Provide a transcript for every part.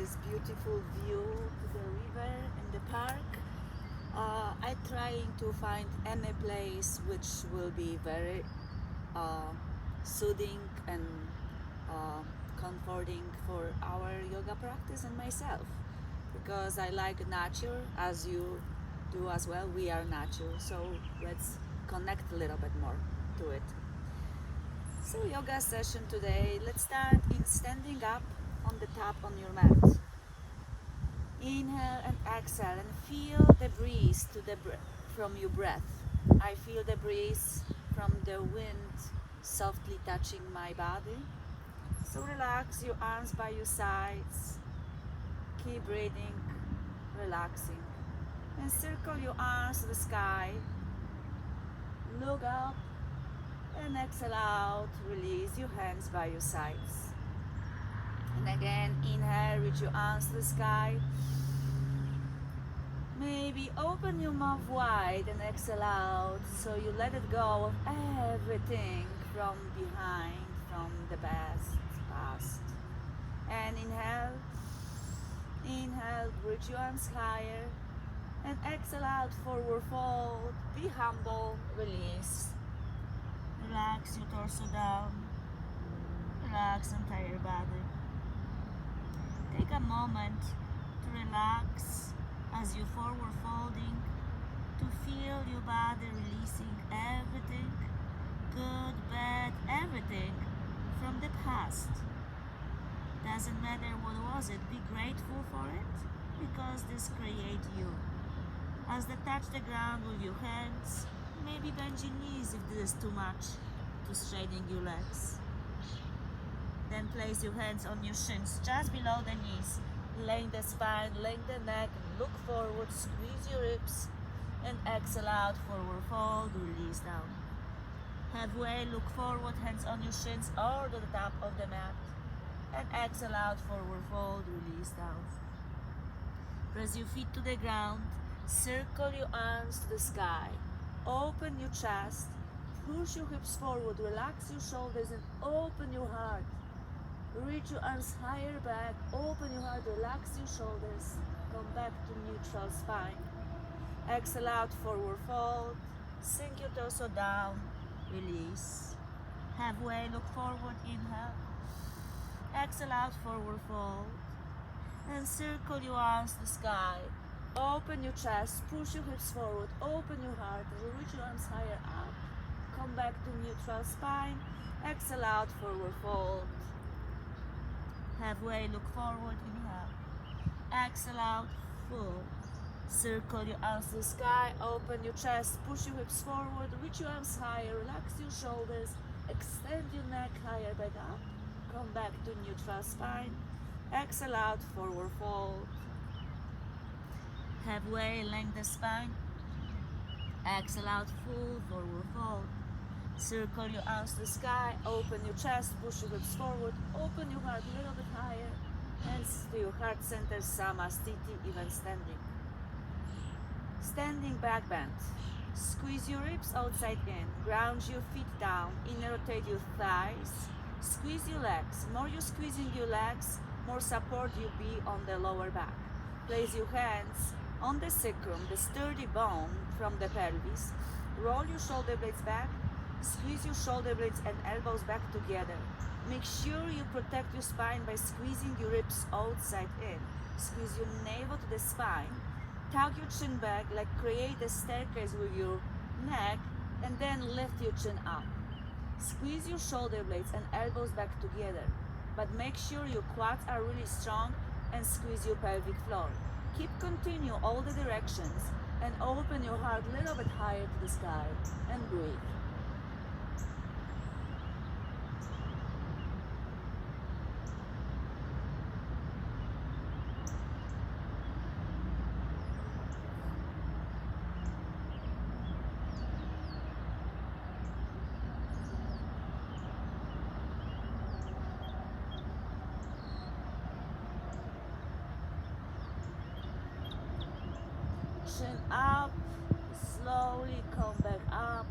this beautiful view to the river and the park. I'm trying to find any place which will be very soothing and comforting for our yoga practice and myself, because I like nature as you do as well. We are nature, so let's connect a little bit more to it. So yoga session today, let's start in standing up on the top on your mat. Inhale and exhale and feel the breeze from your breath. I feel the breeze from the wind softly touching my body. So relax your arms by your sides. Keep breathing, relaxing. And circle your arms to the sky. Look up and exhale out. Release your hands by your sides. And again, inhale, reach your arms to the sky. Maybe open your mouth wide and exhale out, so you let it go of everything from behind, from the past. And inhale, reach your arms higher, and exhale out, forward fold. Be humble, release. Relax your torso down, relax entire body. Take a moment to relax as you forward folding, to feel your body releasing everything, good, bad, everything from the past. Doesn't matter what was it, be grateful for it, because this creates you. As they touch the ground with your hands, maybe bend your knees if this is too much to straighten your legs. Then place your hands on your shins, just below the knees. Lengthen the spine, lengthen the neck, look forward, squeeze your ribs, and exhale out, forward fold, release down. Halfway, look forward, hands on your shins or to the top of the mat, and exhale out, forward fold, release down. Press your feet to the ground, circle your arms to the sky, open your chest, push your hips forward, relax your shoulders, and open your heart. Reach your arms higher back, open your heart, relax your shoulders, come back to neutral spine. Exhale out, forward fold, sink your torso down, release. Halfway, look forward, inhale. Exhale out, forward fold, and circle your arms to the sky. Open your chest, push your hips forward, open your heart, reach your arms higher up. Come back to neutral spine. Exhale out, forward fold. Halfway, look forward, inhale. Exhale out, full. Circle your arms to the sky, open your chest, push your hips forward, reach your arms higher, relax your shoulders, extend your neck higher back up. Come back to neutral spine. Exhale out, forward fold. Halfway, lengthen the spine. Exhale out, full, forward fold. Circle your arms to the sky, open your chest, push your hips forward, open your heart a little bit higher, hands to your heart center, Samastiti, even standing. Standing back bend. Squeeze your ribs outside in, ground your feet down, inner rotate your thighs, squeeze your legs. More you're squeezing your legs, more support you be on the lower back. Place your hands on the sacrum, the sturdy bone from the pelvis. Roll your shoulder blades back. Squeeze your shoulder blades and elbows back together. Make sure you protect your spine by squeezing your ribs outside in. Squeeze your navel to the spine. Tuck your chin back, like create a staircase with your neck, and then lift your chin up. Squeeze your shoulder blades and elbows back together, but make sure your quads are really strong and squeeze your pelvic floor. Keep continue all the directions and open your heart a little bit higher to the sky and breathe. Chin up, slowly come back up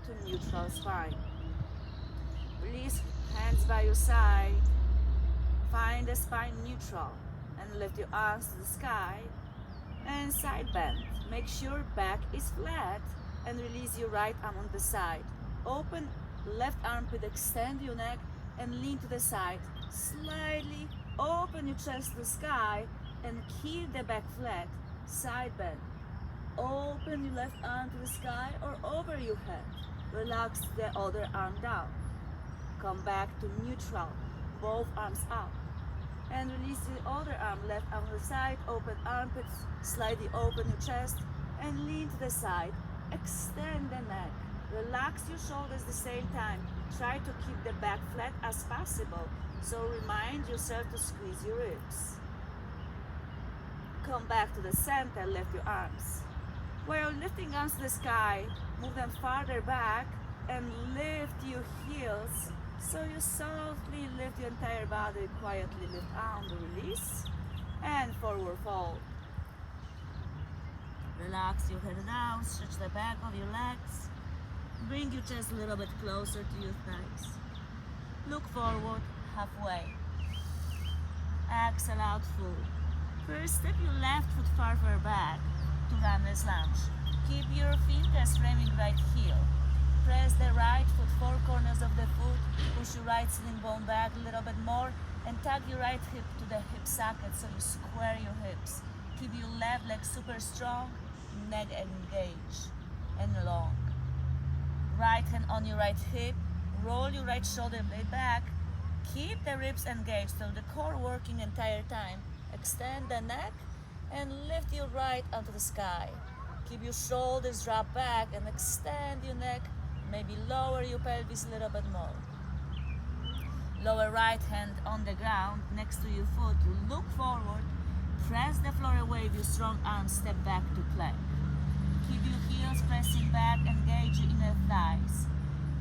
to neutral spine. Release hands by your side. Find the spine neutral and and lift your arms to the sky. And side bend. Make sure back is flat and release your right arm on the side. Open left armpit, extend your neck and lean to the side. Slightly open your chest to the sky and keep the back flat. Side bend. Open your left arm to the sky or over your head. Relax the other arm down. Come back to neutral, both arms out. And release the other arm, left arm to the side, open armpits, slightly open your chest and lean to the side. Extend the neck. Relax your shoulders at the same time. Try to keep the back flat as possible. So remind yourself to squeeze your ribs. Come back to the center, lift your arms. While lifting arms to the sky, move them farther back and lift your heels. So you softly lift your entire body, quietly lift arm, release, and forward fold. Relax your head down, stretch the back of your legs. Bring your chest a little bit closer to your thighs. Look forward, halfway. Exhale out full. First, step your left foot farther back to runner's lunge. Keep your fingers framing right heel. Press the right foot, four corners of the foot. Push your right sitting bone back a little bit more and tug your right hip to the hip socket so you square your hips. Keep your left leg super strong, neck engaged and long. Right hand on your right hip. Roll your right shoulder blade back. Keep the ribs engaged so the core working entire time. Extend the neck and lift your right arm to the sky. Keep your shoulders drop back and extend your neck. Maybe lower your pelvis a little bit more. Lower right hand on the ground next to your foot. You look forward. Press the floor away with your strong arms. Step back to plank. Keep your heels pressing back. Engage your inner thighs.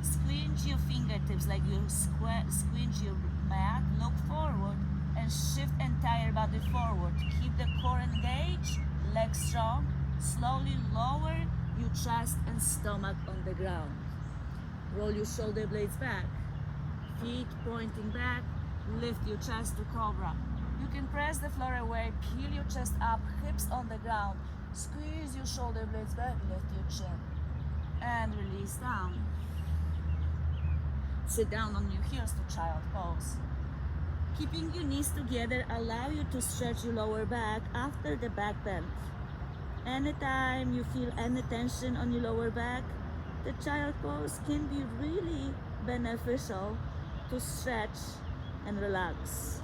Squinch your fingertips like you squinch your mat. Look forward and shift entire body forward. Keep the core engaged, legs strong. Slowly lower your chest and stomach on the ground. Roll your shoulder blades back. Feet pointing back. Lift your chest to cobra. You can press the floor away, peel your chest up, hips on the ground. Squeeze your shoulder blades back, lift your chin. And release down. Sit down on your heels to child pose. Keeping your knees together, allow you to stretch your lower back after the back bend. Anytime you feel any tension on your lower back, the child pose can be really beneficial to stretch and relax.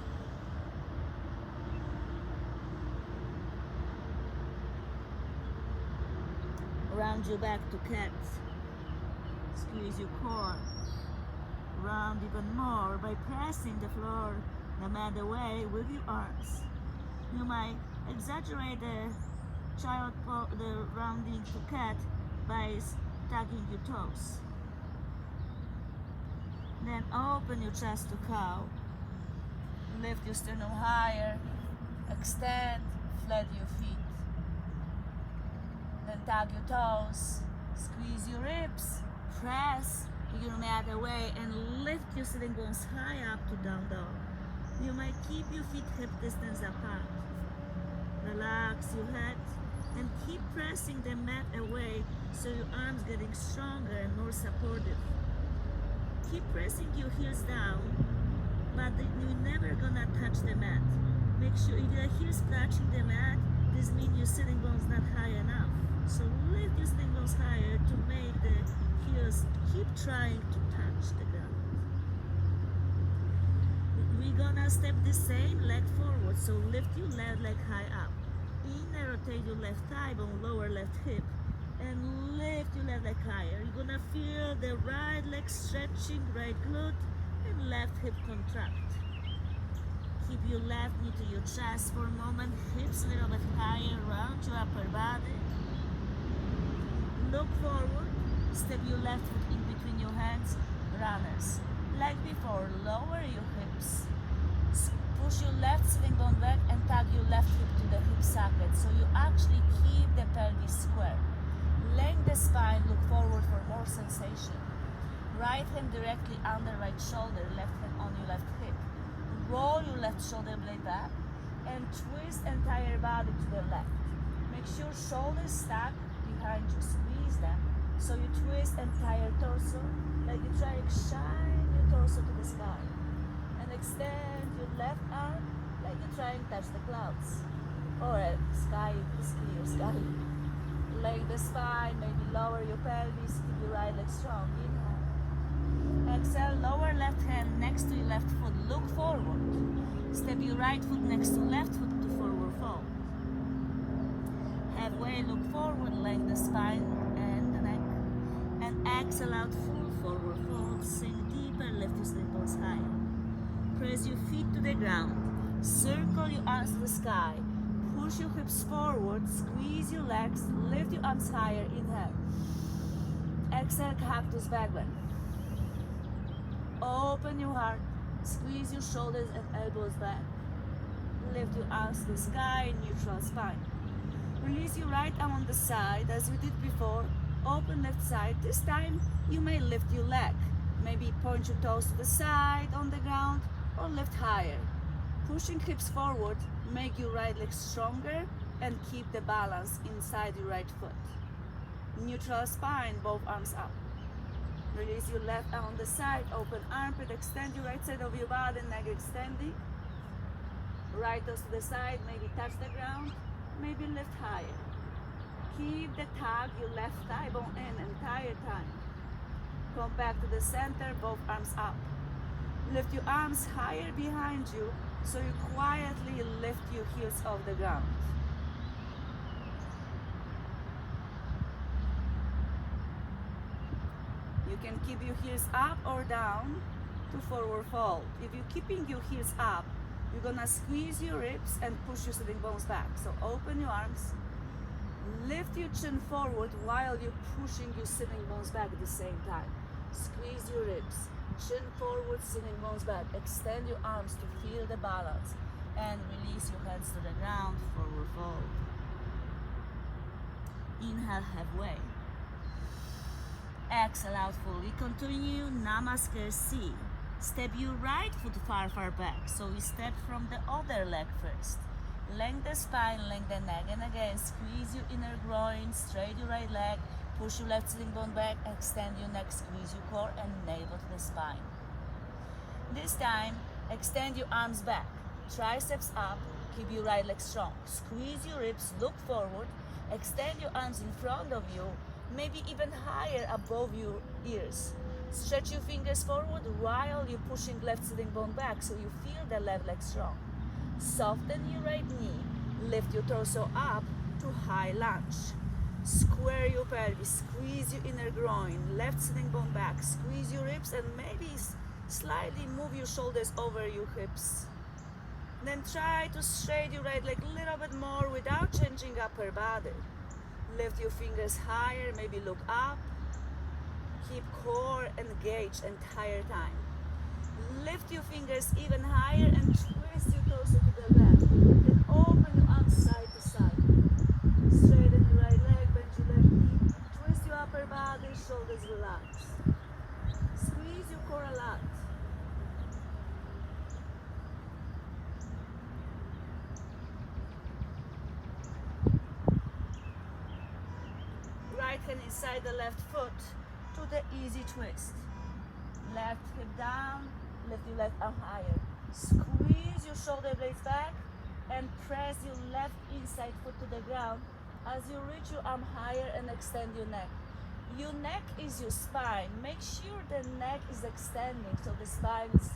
Round your back to cat. Squeeze your core. Round even more by pressing the floor the mat away with your arms. You might exaggerate the the rounding to cat by tugging your toes. Then open your chest to cow. Lift your sternum higher. Extend, flat your feet. Then tug your toes. Squeeze your ribs. Press your mat away and lift your sitting bones high up to down dog. You might keep your feet hip distance apart. Relax your head and keep pressing the mat away so your arms getting stronger and more supportive. Keep pressing your heels down, but you're never gonna touch the mat. Make sure if your heels touching the mat, this means your sitting bones not high enough. So lift your sitting bones higher to make the heels keep trying to touch the ground. We're gonna step the same leg forward, so lift your left leg high up. Inner rotate your left thigh bone, lower left hip, and lift your left leg higher. You're gonna feel the right leg stretching, right glute, and left hip contract. Keep your left knee to your chest for a moment, hips a little bit higher, round your upper body. Look forward, step your left foot in between your hands, runners. Like before, lower your hips. Push your left sitting bone back and tug your left hip to the hip socket so you actually keep the pelvis square. Lengthen the spine, look forward for more sensation. Right hand directly under right shoulder, left hand on your left hip. Roll your left shoulder blade back and twist entire body to the left. Make sure shoulders stack behind you, squeeze them. So you twist entire torso, like you try to shine your torso to the sky. And extend your left arm, like you try and touch the clouds. Or sky is clear, sky. Lay the spine, maybe lower your pelvis, keep your right leg strong. Inhale. Exhale, lower left hand next to your left foot, look forward. Step your right foot next to left foot to forward fold. Halfway, look forward, lengthen the spine and the neck. And exhale out, full forward fold. Sink deeper, lift your slit bones higher. Press your feet to the ground. Circle your arms to the sky. Push your hips forward, squeeze your legs, lift your arms higher, inhale. Exhale, cactus back bend. Open your heart, squeeze your shoulders and elbows back. Lift your arms to the sky, neutral spine. Release your right arm on the side as we did before. Open left side. This time you may lift your leg. Maybe point your toes to the side on the ground or lift higher. Pushing hips forward, make your right leg stronger and keep the balance inside your right foot. Neutral spine, both arms up. Release your left arm on the side, open armpit, extend your right side of your body, neck extending. Right toes to the side, maybe touch the ground, maybe lift higher. Keep the tug, your left thigh bone in entire time. Come back to the center, both arms up. Lift your arms higher behind you, so you quietly lift your heels off the ground. You can keep your heels up or down to forward fold. If you're keeping your heels up, you're gonna squeeze your ribs and push your sitting bones back. So open your arms, lift your chin forward while you're pushing your sitting bones back at the same time. Squeeze your ribs. Chin forward, sitting bones back. Extend your arms to feel the balance and release your hands to the ground, forward fold. Inhale halfway. Exhale out fully. Continue Namaskar C. Step your right foot far back. So we step from the other leg first. Lengthen the spine, lengthen the neck, and again squeeze your inner groin, straight your right leg. Push your left sitting bone back, extend your neck, squeeze your core and navel to the spine. This time, extend your arms back, triceps up, keep your right leg strong. Squeeze your ribs, look forward, extend your arms in front of you, maybe even higher above your ears. Stretch your fingers forward while you're pushing left sitting bone back so you feel the left leg strong. Soften your right knee, lift your torso up to high lunge. Square your pelvis, squeeze your inner groin, left sitting bone back, squeeze your ribs and maybe slightly move your shoulders over your hips. Then try to straighten your right leg a little bit more without changing upper body. Lift your fingers higher, maybe look up. Keep core engaged entire time. Lift your fingers even higher and twist your torso to the left. Then open your arms side to side. Straighten your right leg, bend your left knee. Twist your upper body, shoulders relax. Squeeze your core a lot. Right hand inside the left foot to the easy twist. Left hip down, lift your left arm higher. Squeeze your shoulder blades back and press your left inside foot to the ground as you reach your arm higher and extend your neck. Your neck is your spine. Make sure the neck is extending so the spine is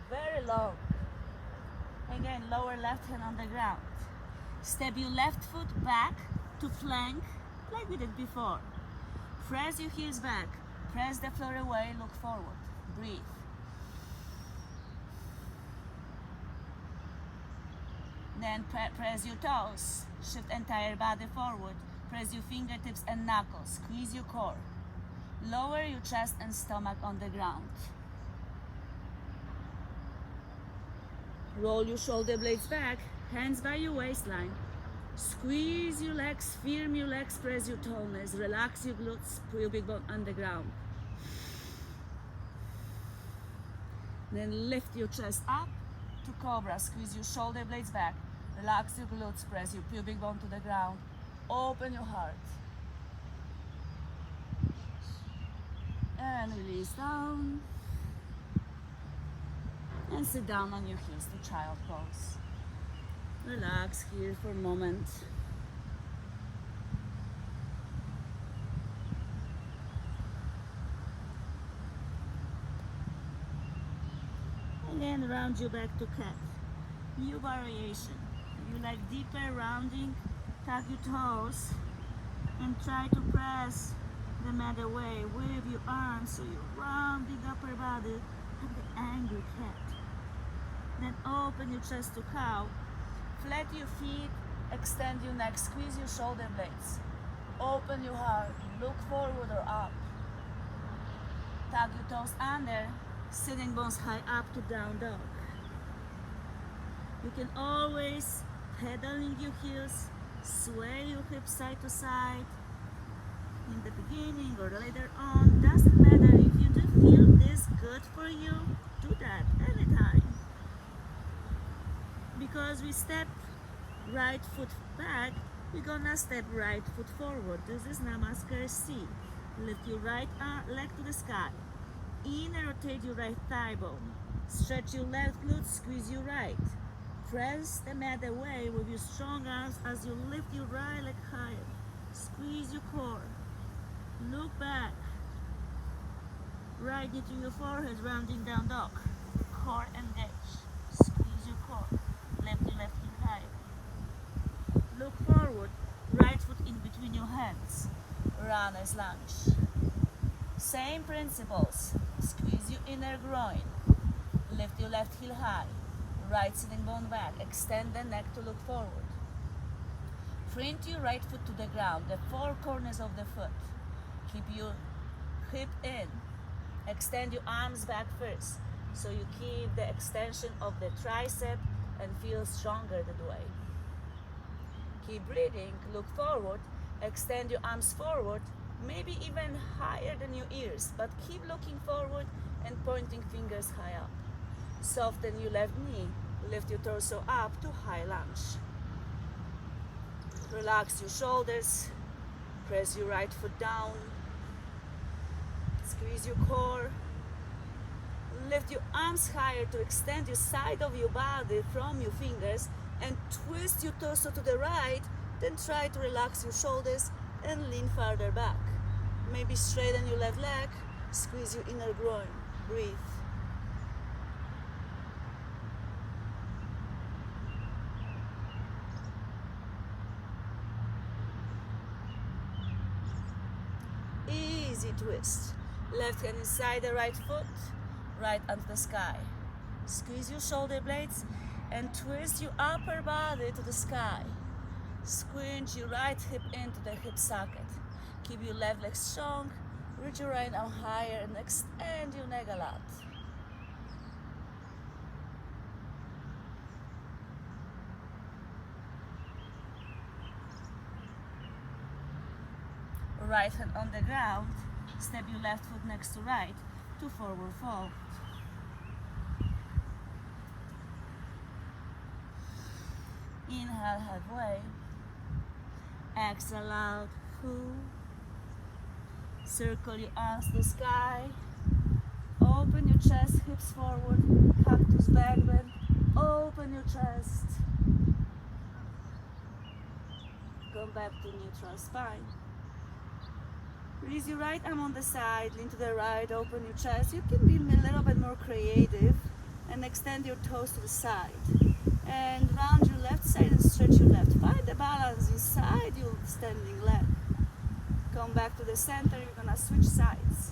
very long. Again, lower left hand on the ground. Step your left foot back to plank like we did before. Press your heels back. Press the floor away, look forward. Breathe. Then press your toes. Shift entire body forward. Press your fingertips and knuckles. Squeeze your core. Lower your chest and stomach on the ground. Roll your shoulder blades back. Hands by your waistline. Squeeze your legs, firm your legs, press your toes. Relax your glutes, put your big bone on the ground. Then lift your chest up to cobra. Squeeze your shoulder blades back. Relax your glutes, press your pubic bone to the ground. Open your heart. And release down. And sit down on your heels to child pose. Relax here for a moment. Again, round you back to cat. New variation. If you like deeper rounding, tuck your toes and try to press the mat away with your arms so you're rounding upper body like the angry cat. Then open your chest to cow. Flat your feet, extend your neck, squeeze your shoulder blades. Open your heart, look forward or up. Tuck your toes under, sitting bones high up to down dog. You can always pedaling your heels, sway your hips side to side. In the beginning or later on, doesn't matter. If you do feel this good for you, do that anytime. Because we step right foot back, we're gonna step right foot forward. This is Namaskar C. Lift your right leg to the sky. Inner rotate your right thigh bone. Stretch your left glute, squeeze your right. Press the mat away with your strong arms as you lift your right leg higher. Squeeze your core. Look back. Right into your forehead, rounding down dog. Core engage. Squeeze your core. Lift your left heel high. Look forward. Right foot in between your hands. Runner's lunge. Same principles. Squeeze your inner groin. Lift your left heel high. Right sitting bone back. Extend the neck to look forward. Print your right foot to the ground, the four corners of the foot. Keep your hip in. Extend your arms back first, so you keep the extension of the tricep and feel stronger that way. Keep breathing, look forward, extend your arms forward, maybe even higher than your ears, but keep looking forward and pointing fingers high up. Soften your left knee, lift your torso up to high lunge. Relax your shoulders, press your right foot down, squeeze your core, lift your arms higher to extend your side of your body from your fingers and twist your torso to the right, then try to relax your shoulders and lean farther back. Maybe straighten your left leg, squeeze your inner groin, breathe. Easy twist. Left hand inside the right foot, right onto the sky. Squeeze your shoulder blades and twist your upper body to the sky. Squinch your right hip into the hip socket. Keep your left leg strong, reach your right arm higher and extend your neck a lot. Right hand on the ground, step your left foot next to right to forward fold. Inhale halfway, exhale out, full. Circle your arms to the sky, open your chest, hips forward, cactus back bend, open your chest. Come back to neutral spine. Release your right arm on the side, lean to the right, open your chest. You can be a little bit more creative and extend your toes to the side. And round your left side and stretch your left. Find the balance inside your standing leg. Come back to the center, you're gonna switch sides.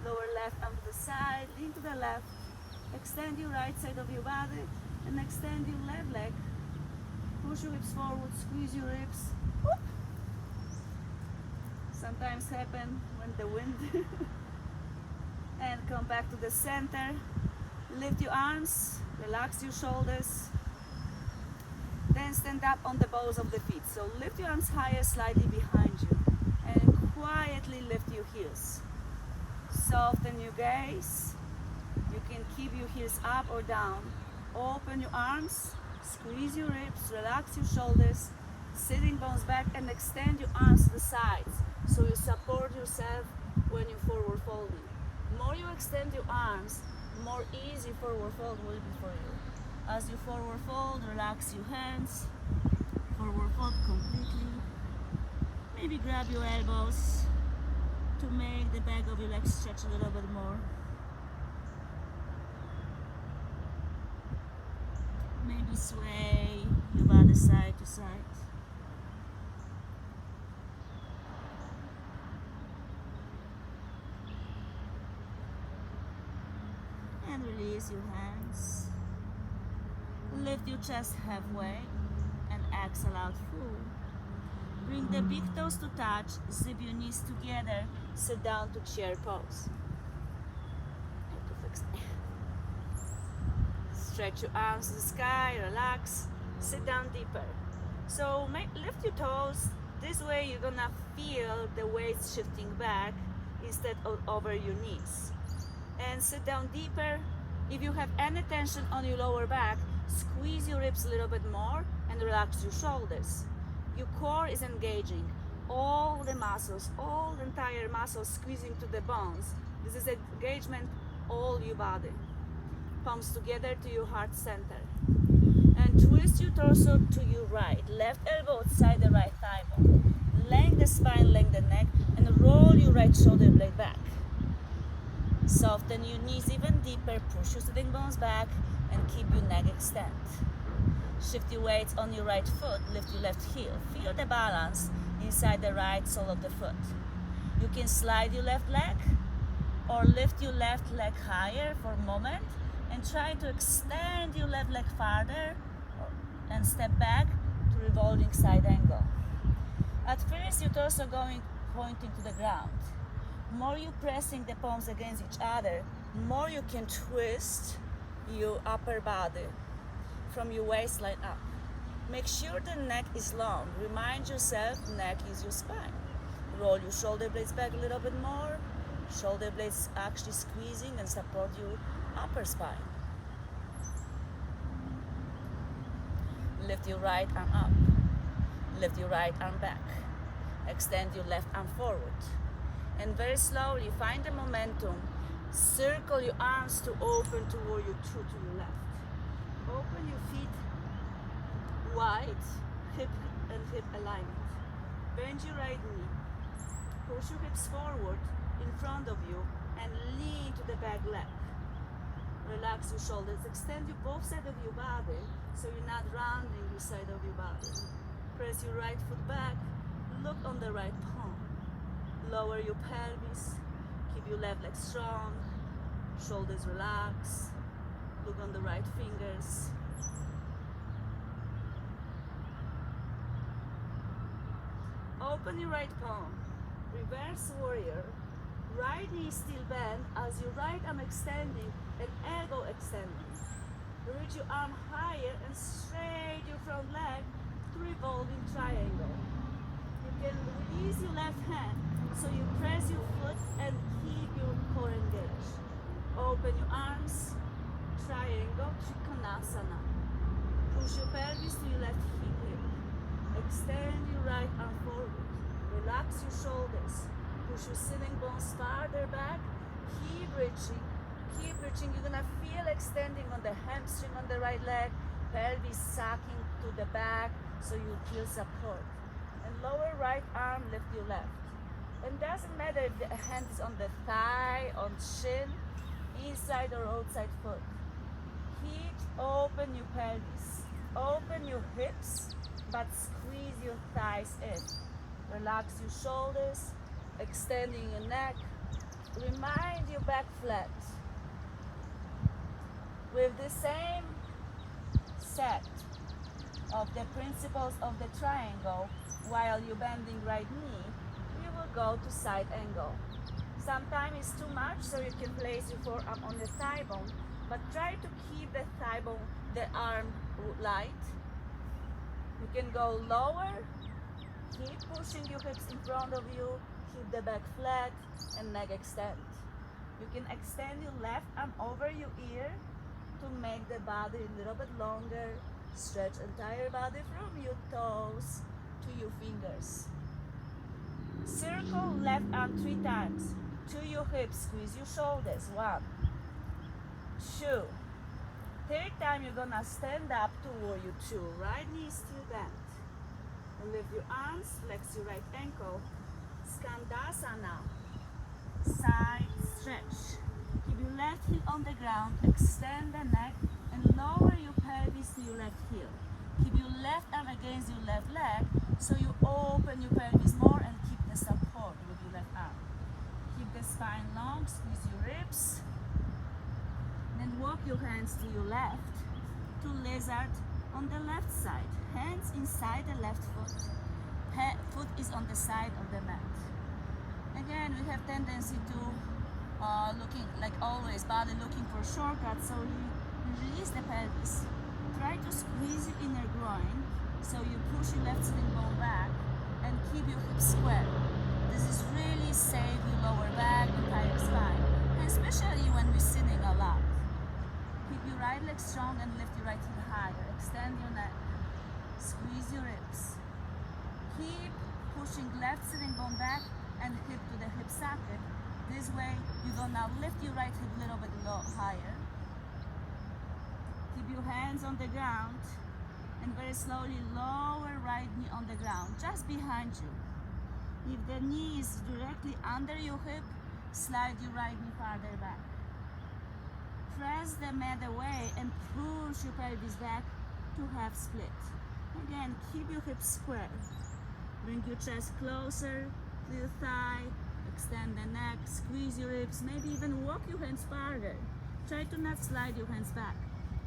Lower left arm to the side, lean to the left. Extend your right side of your body and extend your left leg. Push your hips forward, squeeze your ribs. Whoop. Sometimes happen when the wind. And come back to the center. Lift your arms, relax your shoulders. Then stand up on the balls of the feet. So lift your arms higher, slightly behind you. And quietly lift your heels. Soften your gaze. You can keep your heels up or down. Open your arms Squeeze your ribs, relax your shoulders, sitting bones back, and extend your arms to the sides so you support yourself when you forward folding. The more you extend your arms, the more easy forward fold will be for you. As you forward fold, relax your hands, forward fold completely. Maybe grab your elbows to make the back of your legs stretch a little bit more. Maybe sway your body side to side. And release your hands. Lift your chest halfway and exhale out full. Bring the big toes to touch, zip your knees together, sit down to chair pose. Stretch your arms to the sky, relax, sit down deeper. So lift your toes, this way you're gonna feel the weight shifting back instead of over your knees. And sit down deeper. If you have any tension on your lower back, squeeze your ribs a little bit more and relax your shoulders. Your core is engaging. All the muscles, all the entire muscles squeezing to the bones. This is engagement all your body. Palms together to your heart center. And twist your torso to your right. Left elbow outside the right thigh bone. Lengthen the spine, lengthen the neck, and roll your right shoulder blade back. Soften your knees even deeper, push your sitting bones back, and keep your neck extend. Shift your weights on your right foot, lift your left heel. Feel the balance inside the right sole of the foot. You can slide your left leg or lift your left leg higher for a moment and try to extend your left leg farther and step back to revolving side angle. At first, your torso pointing to the ground. More you pressing the palms against each other, more you can twist your upper body from your waistline up. Make sure the neck is long. Remind yourself neck is your spine. Roll your shoulder blades back a little bit more. Shoulder blades actually squeezing and support your upper spine. Lift your right arm up. Lift your right arm back. Extend your left arm forward. And very slowly find the momentum. Circle your arms to open toward your true to your left. Open your feet wide, hip and hip alignment. Bend your right knee. Push your hips forward in front of you and lean to the back leg. Relax your shoulders. Extend your both sides of your body so you're not rounding your side of your body. Press your right foot back. Look on the right palm. Lower your pelvis. Keep your left leg strong. Shoulders relax. Look on the right fingers. Open your right palm. Reverse warrior. Right knee still bent as your right arm extending and elbow extending. Reach your arm higher and straight your front leg to revolving triangle. You can release your left hand so you press your foot and keep your core engaged. Open your arms, triangle, Trikonasana. Push your pelvis to your left hip. Extend your right arm forward. Relax your shoulders. Push your sitting bones farther back. Keep reaching. Keep reaching. You're gonna feel extending on the hamstring on the right leg. Pelvis sucking to the back so you feel support. And lower right arm, lift your left. And doesn't matter if the hand is on the thigh, on shin, inside or outside foot. Keep open your pelvis. Open your hips, but squeeze your thighs in. Relax your shoulders, extending your neck. Remind your back flat. With the same set of the principles of the triangle, while you're bending right knee, you will go to side angle. Sometimes it's too much, so you can place your forearm on the thigh bone, but try to keep the thigh bone, the arm light. You can go lower, keep pushing your hips in front of you, keep the back flat and neck extend. You can extend your left arm over your ear to make the body a little bit longer Stretch entire body from your toes to your fingers. Circle left arm 3 times. To your hips, squeeze your shoulders. 1, 2. Third time you're gonna stand up to warrior 2. Right knee still bent. Lift your arms, flex your right ankle. Skandasana. Side stretch. Keep your left heel on the ground, extend the neck, and lower your pelvis to your left heel. Keep your left arm against your left leg, so you open your pelvis more and keep the support with your left arm. Keep the spine long, squeeze your ribs. Then walk your hands to your left, to lizard on the left side. Hands inside the left foot. Foot is on the side of the mat. Again, we have tendency to looking, like always, body looking for shortcuts, so you release the pelvis. Try to squeeze your inner groin, so you push your left sitting bone back and keep your hips square. This is really save your lower back, entire spine, and especially when we're sitting a lot. Keep your right leg strong and lift your right heel higher. Extend your neck. Squeeze your ribs. Keep pushing left sitting bone back and hip to the hip socket. This way, you're gonna lift your right hip a little bit higher. Keep your hands on the ground and very slowly lower right knee on the ground, just behind you. If the knee is directly under your hip, slide your right knee farther back. Press the mat away and push your pelvis back to half split. Again, keep your hips square. Bring your chest closer to your thigh. Extend the neck, squeeze your ribs, maybe even walk your hands farther. Try to not slide your hands back.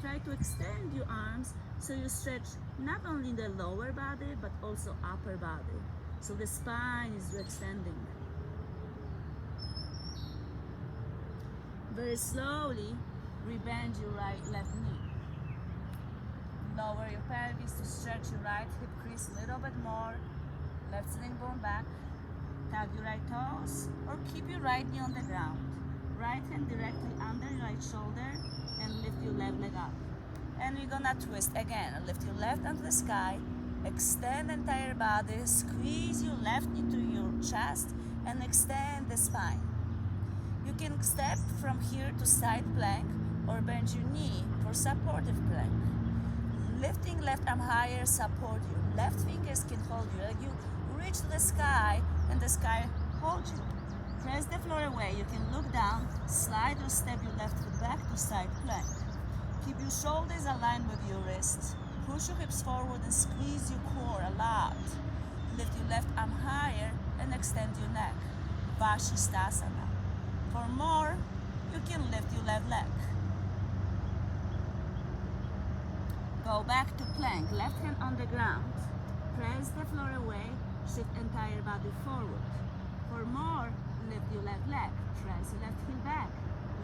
Try to extend your arms so you stretch not only the lower body but also upper body. So the spine is extending. Very slowly, rebend your left knee. Lower your pelvis to stretch your right hip crease a little bit more. Left sitting bone back. Tag your right toes or keep your right knee on the ground. Right hand directly under your right shoulder and lift your left leg up. And we're gonna twist again. Lift your left onto the sky. Extend the entire body. Squeeze your left knee to your chest and extend the spine. You can step from here to side plank or bend your knee for supportive plank. Lifting left arm higher, support you. Left fingers can hold you. Like you reach to the sky and the sky holds you. Press the floor away. You can look down, slide or step your left foot back to side plank. Keep your shoulders aligned with your wrists. Push your hips forward and squeeze your core a lot. Lift your left arm higher and extend your neck. Vashisthasana. For more, you can lift your left leg. Go back to plank, left hand on the ground. Press the floor away, shift entire body forward. For more, lift your left leg, press your left heel back.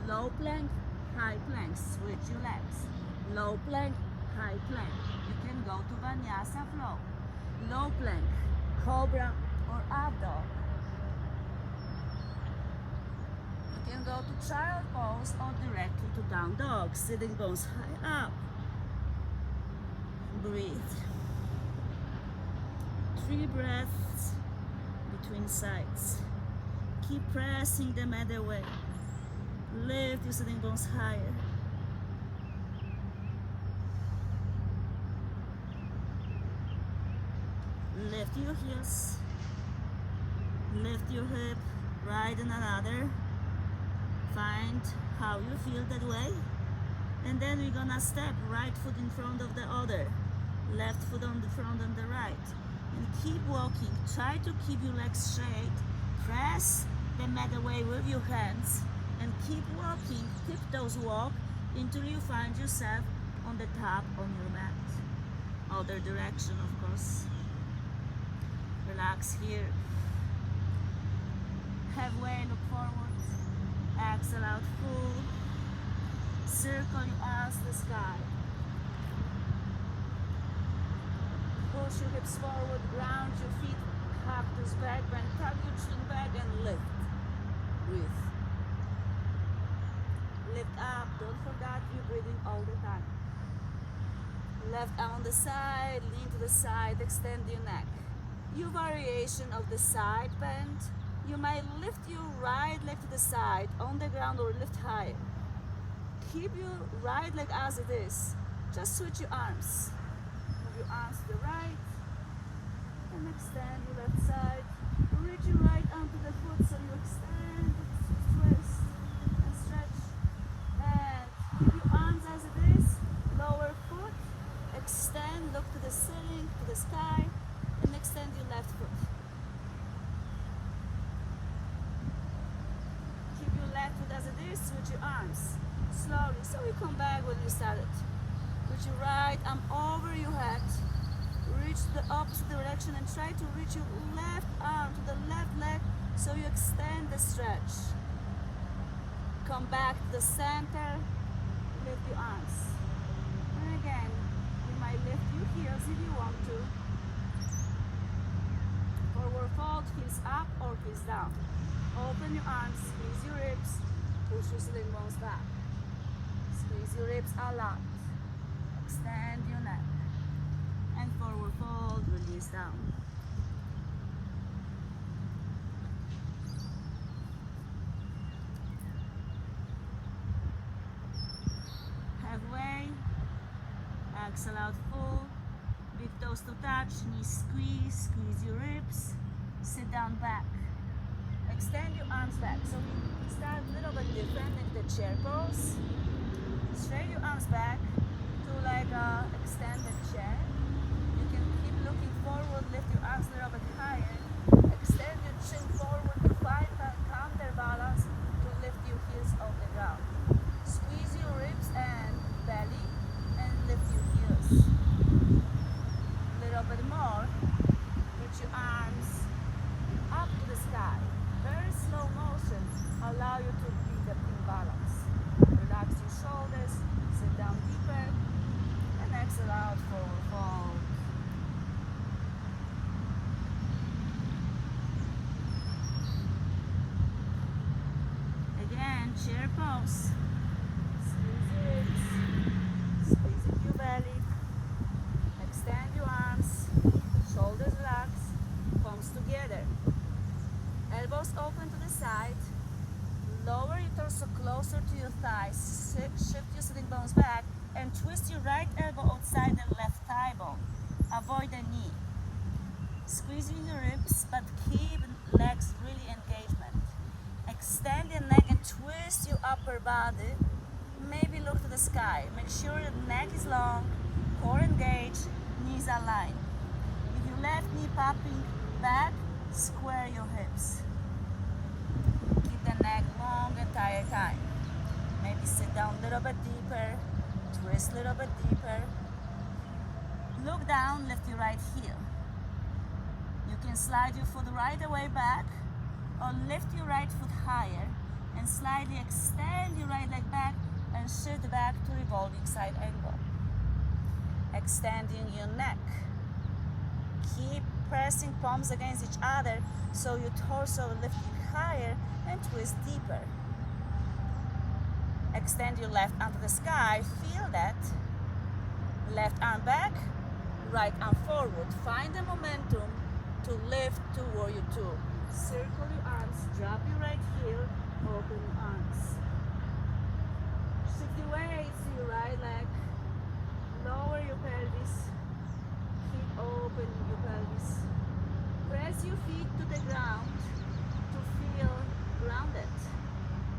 Low plank, high plank, switch your legs. Low plank, high plank. You can go to Vinyasa flow. Low plank, cobra or up dog. You can go to child pose or directly to down dog, sitting bones high up. Breathe. 3 breaths between sides. Keep pressing the mat away. Lift your sitting bones higher. Lift your heels. Lift your hip. Right and another. Find how you feel that way. And then we're gonna step right foot in front of the other. Left foot on the front and the right. And keep walking. Try to keep your legs straight. Press the mat away with your hands. And keep walking. Tiptoes walk until you find yourself on the top on your mat. Other direction, of course. Relax here. Halfway, look forward. Exhale out full. Circle your arms to the sky. Push your hips forward, ground your feet, cactus back, bend, tuck your chin back and lift. Breathe. Lift up, don't forget you're breathing all the time. Left arm on the side, lean to the side, extend your neck. Your variation of the side bend, you might lift your right leg to the side on the ground or lift higher. Keep your right leg as it is. Just switch your arms. Move your arms to the right and extend your left side. Reach your right arm to the foot so you extend, twist and stretch. And keep your arms as it is. Lower foot, extend, look to the ceiling, to the sky, and extend your left foot. Keep your left foot as it is, switch your arms. Slowly, so you come back when you started. Reach your right arm over your head. Reach the opposite direction and try to reach your left arm to the left leg so you extend the stretch. Come back to the center, lift your arms. And again, you might lift your heels if you want to. Forward fold, heels up or heels down. Open your arms, squeeze your ribs, push your sling bones back. Squeeze your ribs a lot. Extend your neck. And forward fold, release down. Halfway. Exhale out full. Big toes to touch, knees squeeze, squeeze your ribs. Sit down back. Extend your arms back. So we start a little bit different in the chair pose. Straight your arms back to like a extended chair. You can keep looking forward, lift your arms a little bit higher. Extend your chin forward to find that counterbalance to lift your heels off the ground. Squeeze your ribs and belly and lift your heels. A little bit more. Reach your arms up to the sky. Very slow motion. Allow you to be the balance. Relax your shoulders, sit down deeper, and exhale out, forward fold. Again, chair pose. Squeeze your ribs, squeeze your belly, extend your arms, shoulders relax, palms together. Elbows open to the side. Lower your torso closer to your thighs. Shift your sitting bones back and twist your right elbow outside the left thigh bone. Avoid the knee. Squeezing your ribs, but keep legs really engagement. Extend your neck and twist your upper body. Maybe look to the sky. Make sure the neck is long, core engaged, knees aligned. With your left knee popping back, square your hips. Keep the neck long entire time. Maybe sit down a little bit deeper, twist a little bit deeper. Look down, lift your right heel. You can slide your foot right away back or lift your right foot higher and slightly extend your right leg back and shift back to revolving side angle. Extending your neck. Keep pressing palms against each other so your torso will lift higher and twist deeper. Extend your left arm to the sky. Feel that. Left arm back, right arm forward. Find the momentum to lift to warrior two. Circle your arms, drop your right heel, open your arms. Shift your weight to your right leg. Lower your pelvis. Keep open your pelvis. Press your feet to the ground to feel grounded,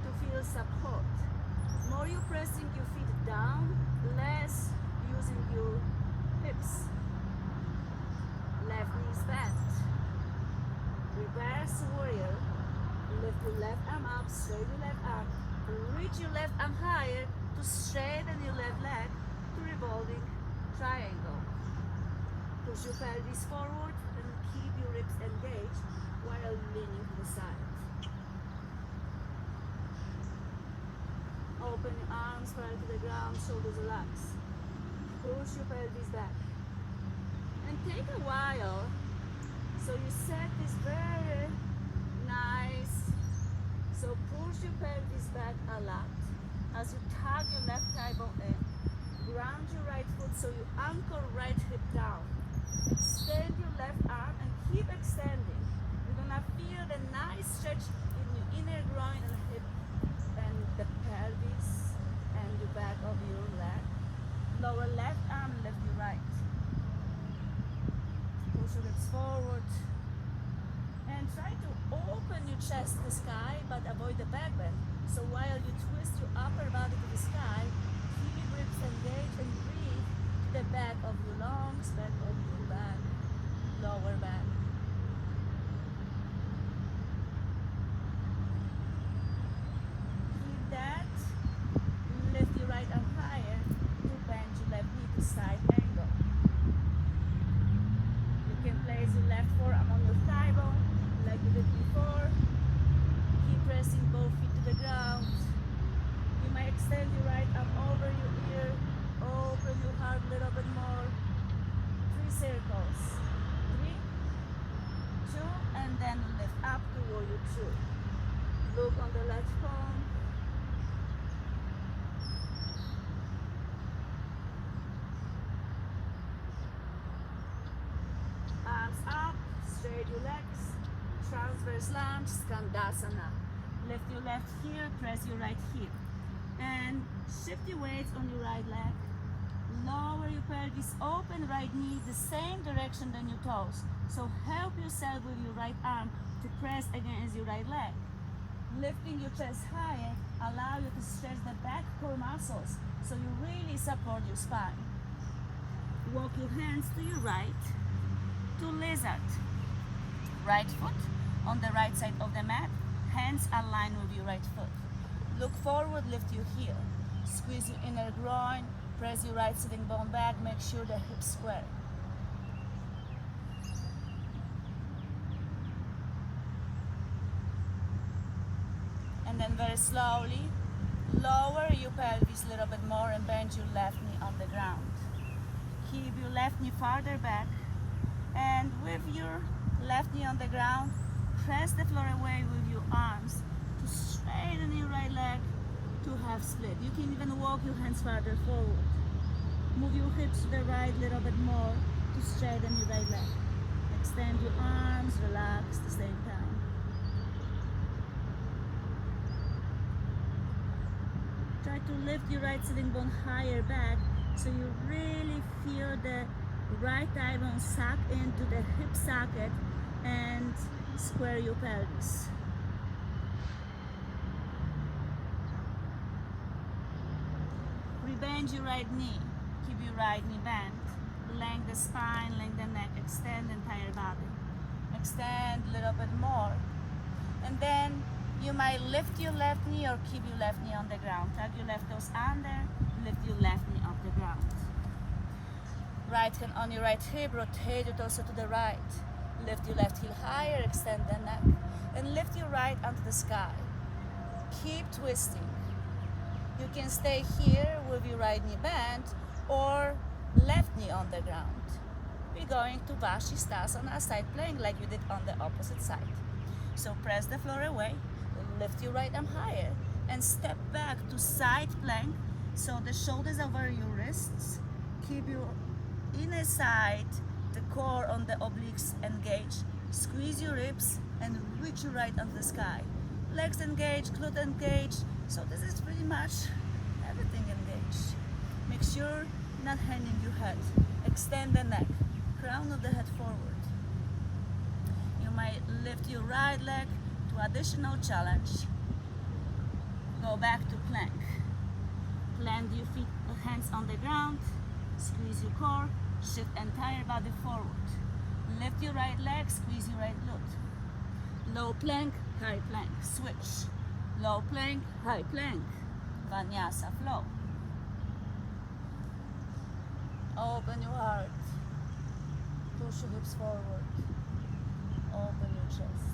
to feel support. More you're pressing your feet down, less using your hips. Left knees bent. Reverse warrior. Lift your left arm up, straight your left arm. Reach your left arm higher to straighten your left leg to revolving triangle. Push your pelvis forward and keep your ribs engaged while leaning to the side. Open your arms, parallel to the ground, shoulders relax. Push your pelvis back. And take a while so you set this very nice. Push your pelvis back a lot as you tug your left thigh bone in. Ground your right foot so you anchor right hip down. Extend your left arm and keep extending. You're gonna feel the nice stretch in your inner groin and hip and the pelvis and the back of your leg. Lower left arm, lift your right. Push your hips forward. And try to open your chest to the sky but avoid the back bend. So while you twist your upper body to the sky, keep ribs engaged and breathe to the back of your lungs, back of your back, lower back. Keep that. Lift your right arm higher to bend your left knee to side angle. You can place your left forearm on your thigh bone like you did before. Keep pressing both feet to the ground. You might extend your right arm over your ear, open your heart a little bit more. 3 circles. 3, 2, and then lift up to warrior 2. Look on the left palm. Arms up, straight your legs. Transverse lunge, Skandasana. Lift your left heel, press your right heel. And shift your weight on your right leg. Lower your pelvis, open right knee the same direction than your toes. So help yourself with your right arm to press against your right leg. Lifting your chest higher, allow you to stretch the back core muscles so you really support your spine. Walk your hands to your right to lizard. Right foot on the right side of the mat, hands aligned with your right foot. Look forward, lift your heel. Squeeze your inner groin, press your right sitting bone back, make sure the hips square. And then very slowly, lower your pelvis a little bit more and bend your left knee on the ground. Keep your left knee farther back, and with your left knee on the ground, press the floor away with your arms to straighten your right leg to half split. You can even walk your hands farther forward. Move your hips to the right a little bit more to straighten your right leg. Extend your arms, relax at the same time. Try to lift your right sitting bone higher back so you really feel the right thigh bone suck into the hip socket and square your pelvis. Rebend your right knee. Keep your right knee bent. Lengthen the spine, lengthen the neck, extend the entire body. Extend a little bit more. And then you might lift your left knee or keep your left knee on the ground. Tuck your left toes under, lift your left knee off the ground. Right hand on your right hip, rotate your torso to the right. Lift your left heel higher, extend the neck, and lift your right arm to the sky. Keep twisting. You can stay here with your right knee bent or left knee on the ground. We're going to Vashisthasana, side plank, like you did on the opposite side. So press the floor away, lift your right arm higher, and step back to side plank. So the shoulders over your wrists. Keep your inner side, the core on the obliques engaged. Squeeze your ribs and reach your right arm to the sky. Legs engaged, glute engaged. So this is pretty much everything engaged. Make sure not hanging your head. Extend the neck, crown of the head forward. You might lift your right leg to additional challenge. Go back to plank. Plant your feet, hands on the ground. Squeeze your core, shift entire body forward. Lift your right leg, squeeze your right glute. Low plank, high plank, switch. Low plank, high plank. Vinyasa flow. Open your heart. Push your hips forward. Open your chest.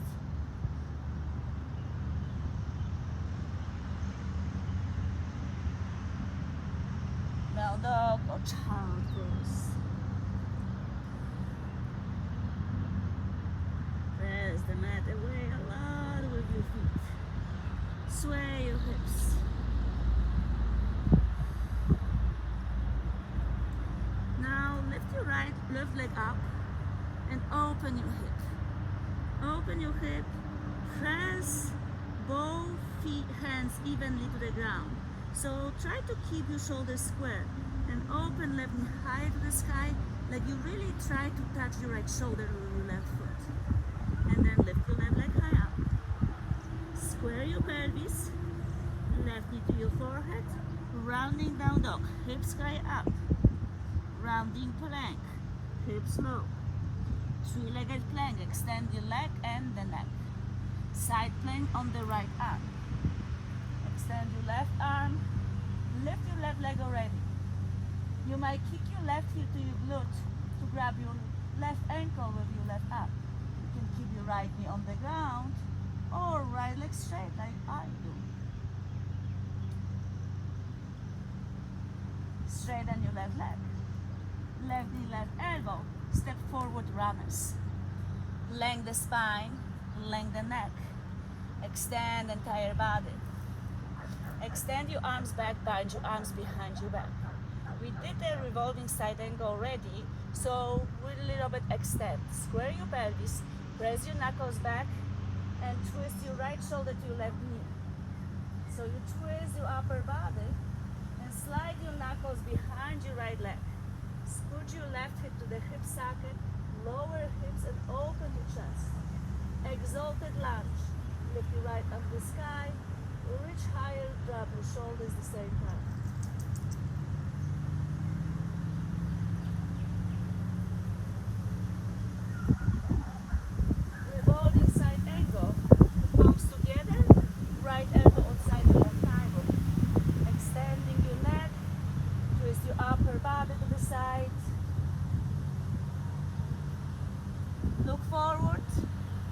Down dog or child pose. Press the mat away a lot with your feet. Sway your hips. left leg up and open your hip. Open your hip, press both hands evenly to the ground. So try to keep your shoulders square and open left knee high to the sky, like you really try to touch your right shoulder with your left foot. And then lift your left leg high up. Square your pelvis, left knee to your forehead, rounding down dog, hips sky up. Rounding plank, hips low. Three-legged plank, extend your leg and the neck. Side plank on the right arm. Extend your left arm, lift your left leg already. You might kick your left heel to your glute to grab your left ankle with your left arm. You can keep your right knee on the ground or right leg straight like I do. Straighten your left leg. Left knee, left elbow. Step forward, runners. Lengthen the spine, lengthen the neck. Extend entire body. Extend your arms back, bind your arms behind your back. We did a revolving side angle already, so we'll a little bit extend. Square your pelvis, press your knuckles back, and twist your right shoulder to your left knee. So you twist your upper body and slide your knuckles behind your right leg. Scoot your left hip to the hip socket, lower hips and open your chest. Exalted lunge. Lift your right up to the sky, reach higher, drop your shoulders at the same time. Revolving side angle. Palms together, right elbow on side of left elbow. Extending your neck, twist your upper body to the side. Look forward,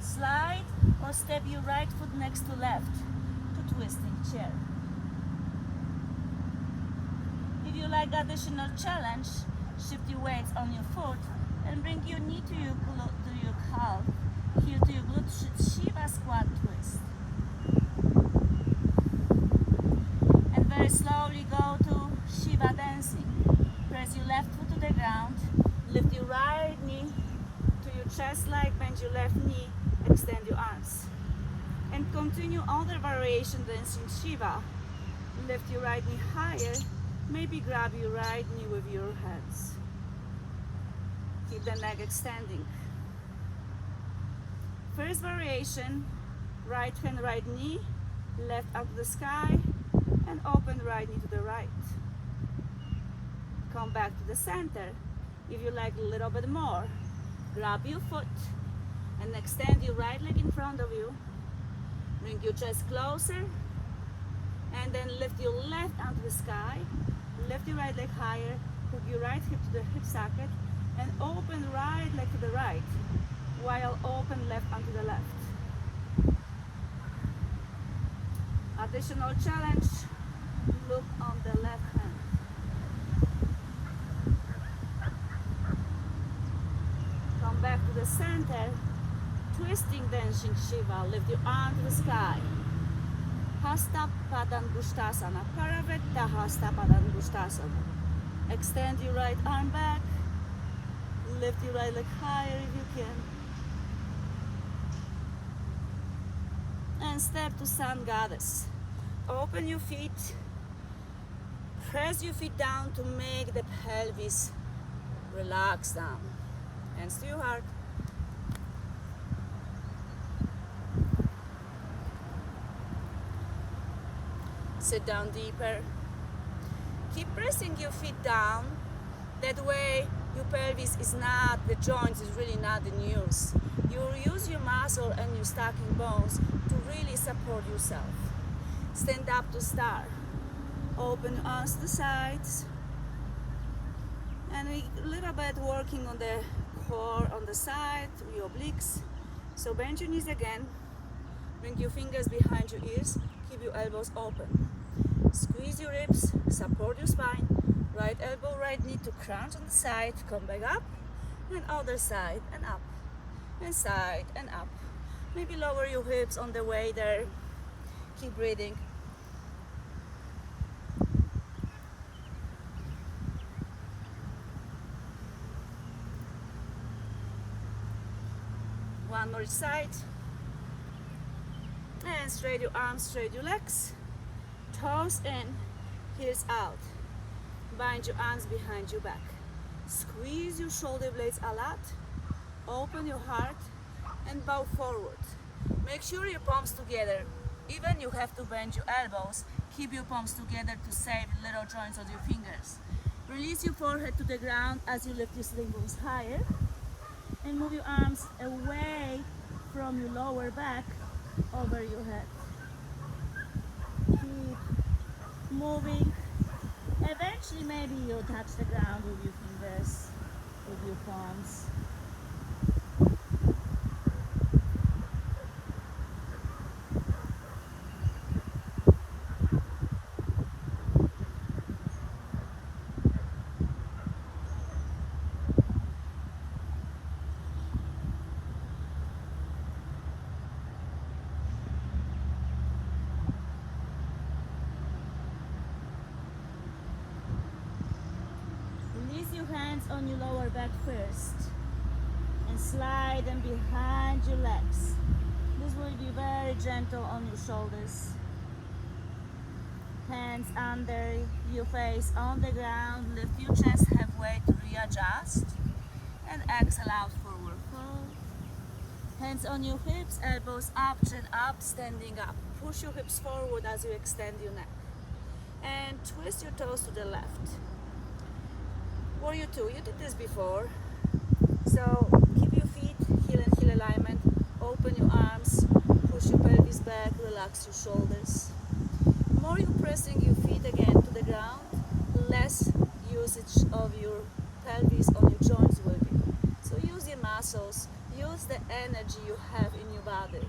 slide or step your right foot next to left to twisting chair. If you like additional challenge, shift your weights on your foot and bring your knee to your calf, heel to your glute, Shiva squat twist. And very slowly go to Shiva dancing. Press your left foot to the ground, lift your right knee to your chest like, bend your left knee, extend your arms. And continue other variation dancing Shiva. Lift your right knee higher, maybe grab your right knee with your hands. Keep the neck extending. First variation, right hand, right knee, left up to the sky, and open right knee to the right. Come back to the center. If you like a little bit more, grab your foot and extend your right leg in front of you. Bring your chest closer and then lift your left arm to the sky. Lift your right leg higher, hook your right hip to the hip socket and open right leg to the right while open left arm to the left. Additional challenge, look on the left hand. Come back to the center, twisting dancing Shiva, lift your arm to the sky. Hasta Padangusthasana, Paravritta Hasta Padangusthasana. Extend your right arm back, lift your right leg higher if you can. And step to Sun Goddess. Open your feet, press your feet down to make the pelvis relax down. Hands to your heart. Sit down deeper. Keep pressing your feet down. That way your pelvis is not, the joints is really not in use. You use your muscle and your stacking bones to really support yourself. Stand up to star. Open your arms to the sides. And we a little bit working on the core on the side, your obliques. So bend your knees again. Bring your fingers behind your ears. Keep your elbows open. Squeeze your ribs, support your spine. Right elbow, right knee to crunch on the side. Come back up. And other side and up. And side and up. Maybe lower your hips on the way there. Keep breathing. on each side. And straight your arms, straight your legs. Toes in, heels out. Bind your arms behind your back. Squeeze your shoulder blades a lot. Open your heart and bow forward. Make sure your palms together. Even you have to bend your elbows. Keep your palms together to save little joints of your fingers. Release your forehead to the ground as you lift your sitting bones higher. And move your arms away from your lower back over your head. Keep moving. Eventually maybe you'll touch the ground with your fingers, with your palms. Hands on your lower back first and slide them behind your legs. This will be very gentle on your shoulders. Hands under your face on the ground. Lift your chest halfway to readjust and exhale out, forward fold. Hands on your hips, elbows up, chin up, standing up. Push your hips forward as you extend your neck and twist your toes to the left. Warrior 2, you did this before, so keep your feet heel and heel alignment, open your arms, push your pelvis back, relax your shoulders. The more you're pressing your feet again to the ground, less usage of your pelvis on your joints will be. So use your muscles, use the energy you have in your body.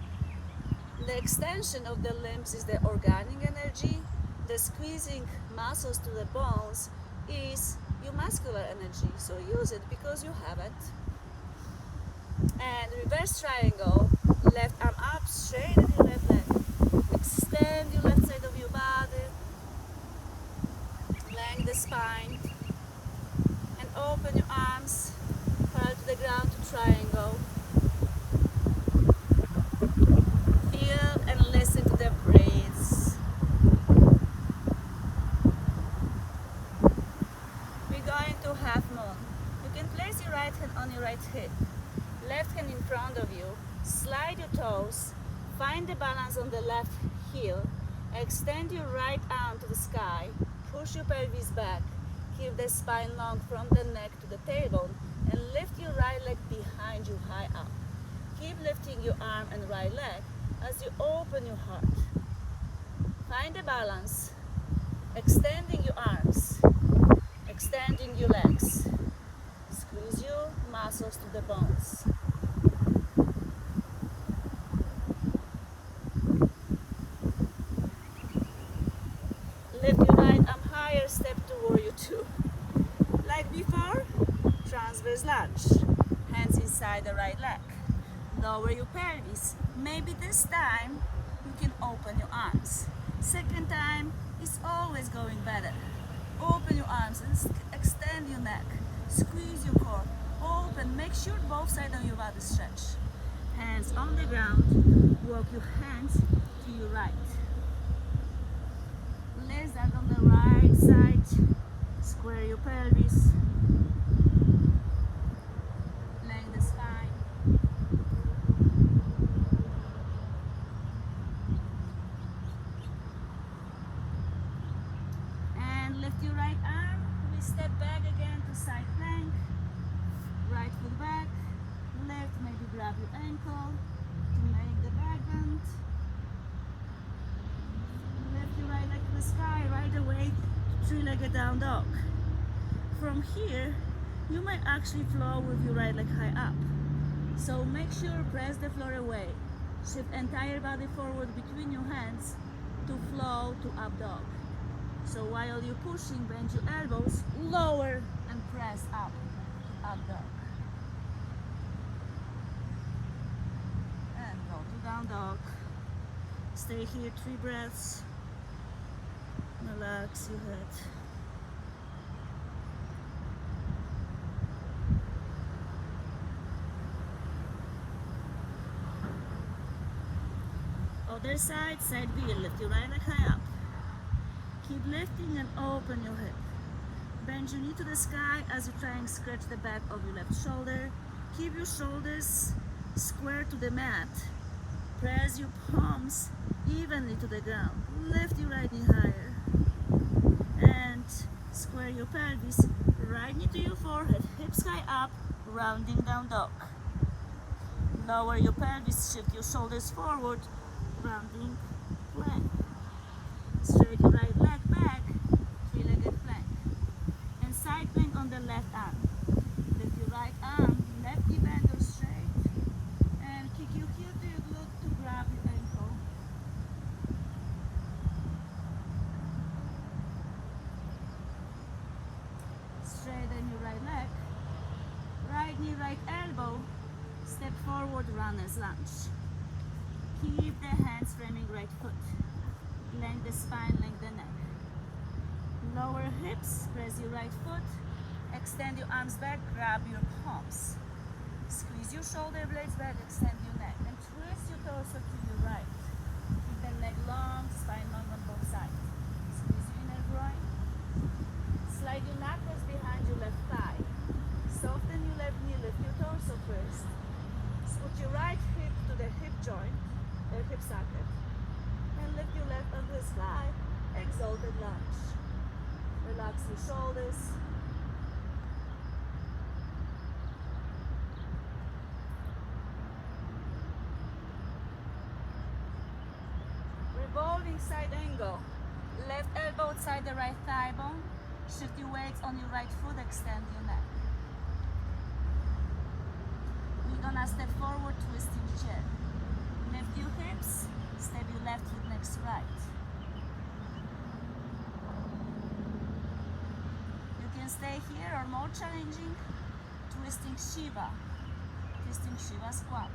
The extension of the limbs is the organic energy, the squeezing muscles to the bones is your muscular energy, so use it because you have it. And reverse triangle, left arm up, straighten your left leg. Extend your left side of your body, lengthen the spine, and open your arms, curl to the ground to triangle. Feel and listen to the breaths. Half moon. You can place your right hand on your right hip, left hand in front of you, slide your toes, find the balance on the left heel, extend your right arm to the sky, push your pelvis back, keep the spine long from the neck to the tailbone, and lift your right leg behind you high up. Keep lifting your arm and right leg as you open your heart. Find the balance, extending your arms, extending your legs. Squeeze your muscles to the bones. Lift your right arm higher, step to warrior 2. Like before, transverse lunge. Hands inside the right leg. Lower your pelvis. Maybe this time you can open your arms. Second time is always going better. Open your arms and extend your neck. Squeeze your core. Open. Make sure both sides of your body stretch. Hands on the ground. Walk your hands to your right. Legs out on the right side. Square your pelvis. Lengthen the spine. Lift your right arm, we step back again to side plank, right foot back, left, maybe grab your ankle to make the back bend. Lift your right leg to the sky, right away, three-legged down dog. From here, you might actually flow with your right leg high up. So make sure press the floor away. Shift entire body forward between your hands to flow to up dog. So while you're pushing, bend your elbows, lower and press up dog. And go to down dog. Stay here 3 breaths. Relax your head. Other side, side V. Lift your right leg high up. Keep lifting and open your hip. Bend your knee to the sky as you try and scratch the back of your left shoulder. Keep your shoulders square to the mat. Press your palms evenly to the ground. Lift your right knee higher. And square your pelvis. Right knee to your forehead. Hips high up. Rounding down dog. Lower your pelvis. Shift your shoulders forward. Rounding plank. Straight your right leg back. Three-legged plank. And side plank on the left arm. Lift your right arm. Left knee bend or straight. And kick your heel to your glute to grab your ankle. Straighten your right leg. Right knee, right elbow. Step forward, runner's lunge. Keep the hands framing right foot. Length the spine, length the neck. Lower hips, press your right foot. Extend your arms back, grab your palms. Squeeze your shoulder blades back, extend your neck. And twist your torso to your right. Keep the neck long, spine long on both sides. Squeeze your inner groin. Slide your knuckles behind your left thigh. Soften your left knee, lift your torso first. Scoot your right hip to the hip joint, hip socket. And lift your left onto the sky, exalted lunge. Relax your shoulders. Revolving side angle. Left elbow outside the right thigh bone. Shift your weights on your right foot, extend your neck. We're gonna step forward, twisting chair. Lift your hips, step your left foot next to right. You can stay here or more challenging, twisting Shiva. Twisting Shiva squat.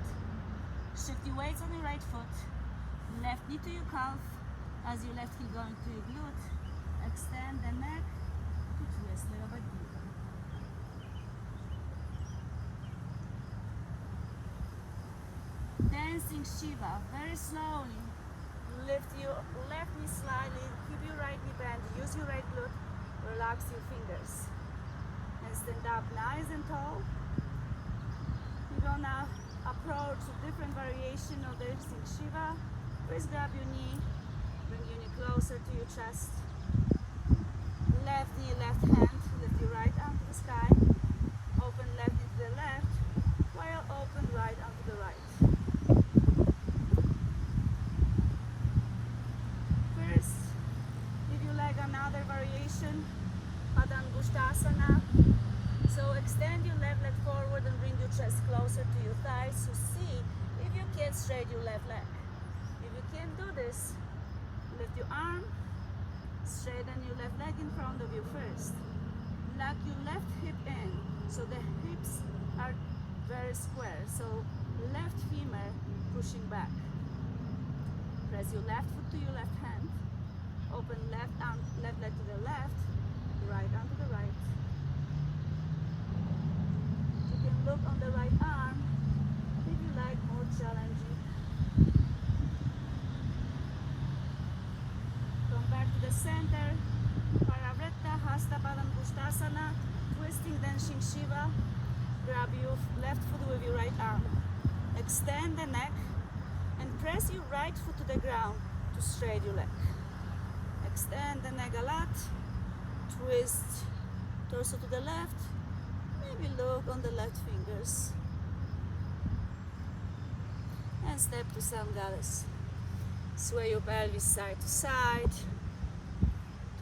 Shift your weights on your right foot, left knee to your calf, as your left heel going to your glute. Extend the neck to twist a little bit deeper. Dancing Shiva, very slowly. Lift your left knee slightly, keep your right knee bent, use your right glute, relax your fingers. And stand up nice and tall. You're gonna approach a different variation of dancing Shiva. First grab your knee, bring your knee closer to your chest. Left knee, left hand, lift your right arm to the sky. Open left knee to the left, while open right arm to the right. First, give your leg another variation, Padangusthasana. So extend your left leg forward and bring your chest closer to your thighs. So see if you can straight your left leg. If you can't do this, lift your arm, straighten your left leg in front of you first. Lock your left hip in, so the hips are very square. So left femur pushing back. Press your left foot to your left hand. Open left arm, left leg to the left, right arm to the right. You can look on the right arm if you like more challenging. Come back to the center. Parivrtta Hasta Padangusthasana. Twisting Dancing Shiva. Grab your left foot with your right arm. Extend the neck and press your right foot to the ground to straighten your leg. Extend the neck a lot. Twist torso to the left. Maybe look on the left fingers. And step to Samgalas. Sway your pelvis side to side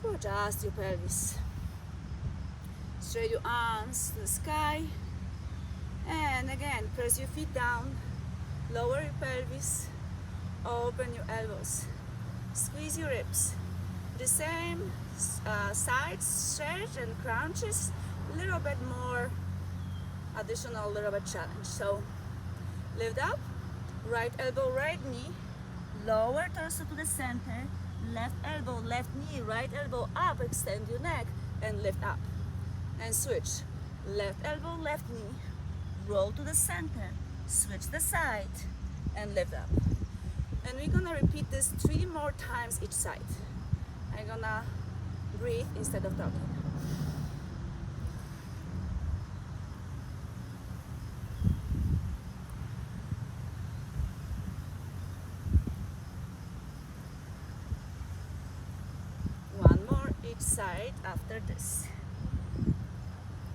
to adjust your pelvis. Straight your arms to the sky. And again, press your feet down. Lower your pelvis. Open your elbows. Squeeze your ribs. The same sides, stretch and crunches. A little bit more additional, little bit challenge. So lift up. Right elbow, right knee. Lower torso to the center. Left elbow, left knee. Right elbow up. Extend your neck and lift up. And switch. Left elbow, left knee. Roll to the center. Switch the side and lift up. And we're gonna repeat this 3 more times each side. I'm gonna breathe instead of talking. One more each side after this.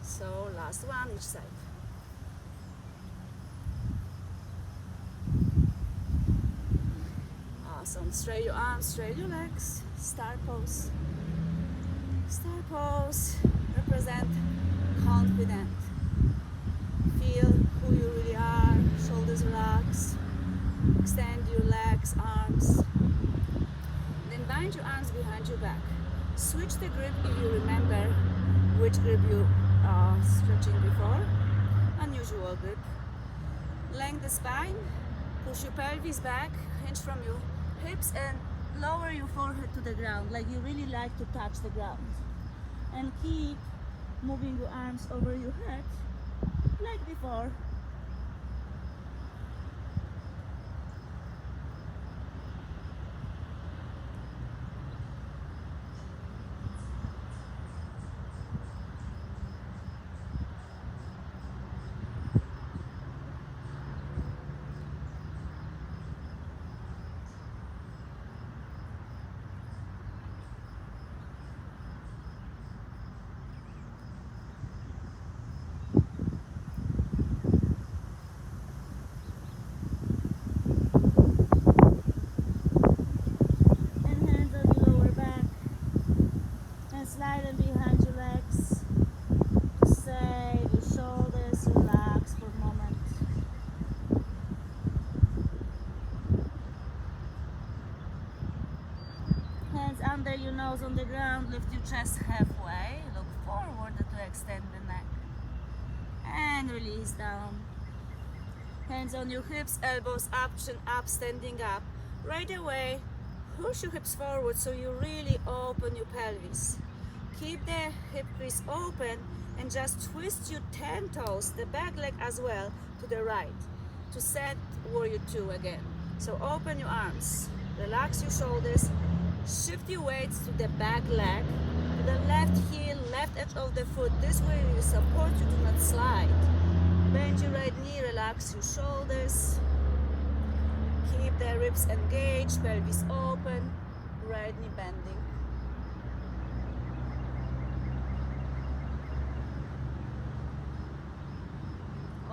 So last one each side. Awesome. Straight your arms, straight your legs. Star pose. Star pose. Represent confident. Feel who you really are. Shoulders relaxed. Extend your legs, arms. Then bind your arms behind your back. Switch the grip if you remember which grip you are stretching before. Unusual grip. Lengthen the spine. Push your pelvis back. Hinge from your hips and lower your forehead to the ground, like you really like to touch the ground. And keep moving your arms over your head like before. Slide them behind your legs. Save your shoulders, relax for a moment. Hands under your nose on the ground, lift your chest halfway. Look forward to extend the neck. And release down. Hands on your hips, elbows up, chin up, standing up. Right away, push your hips forward so you really open your pelvis. Keep the hip crease open and just twist your 10 toes, the back leg as well, to the right to set warrior 2 again. So open your arms, relax your shoulders, shift your weights to the back leg, to the left heel, left edge of the foot. This way you support, you do not slide. Bend your right knee, relax your shoulders. Keep the ribs engaged, pelvis open, right knee bending.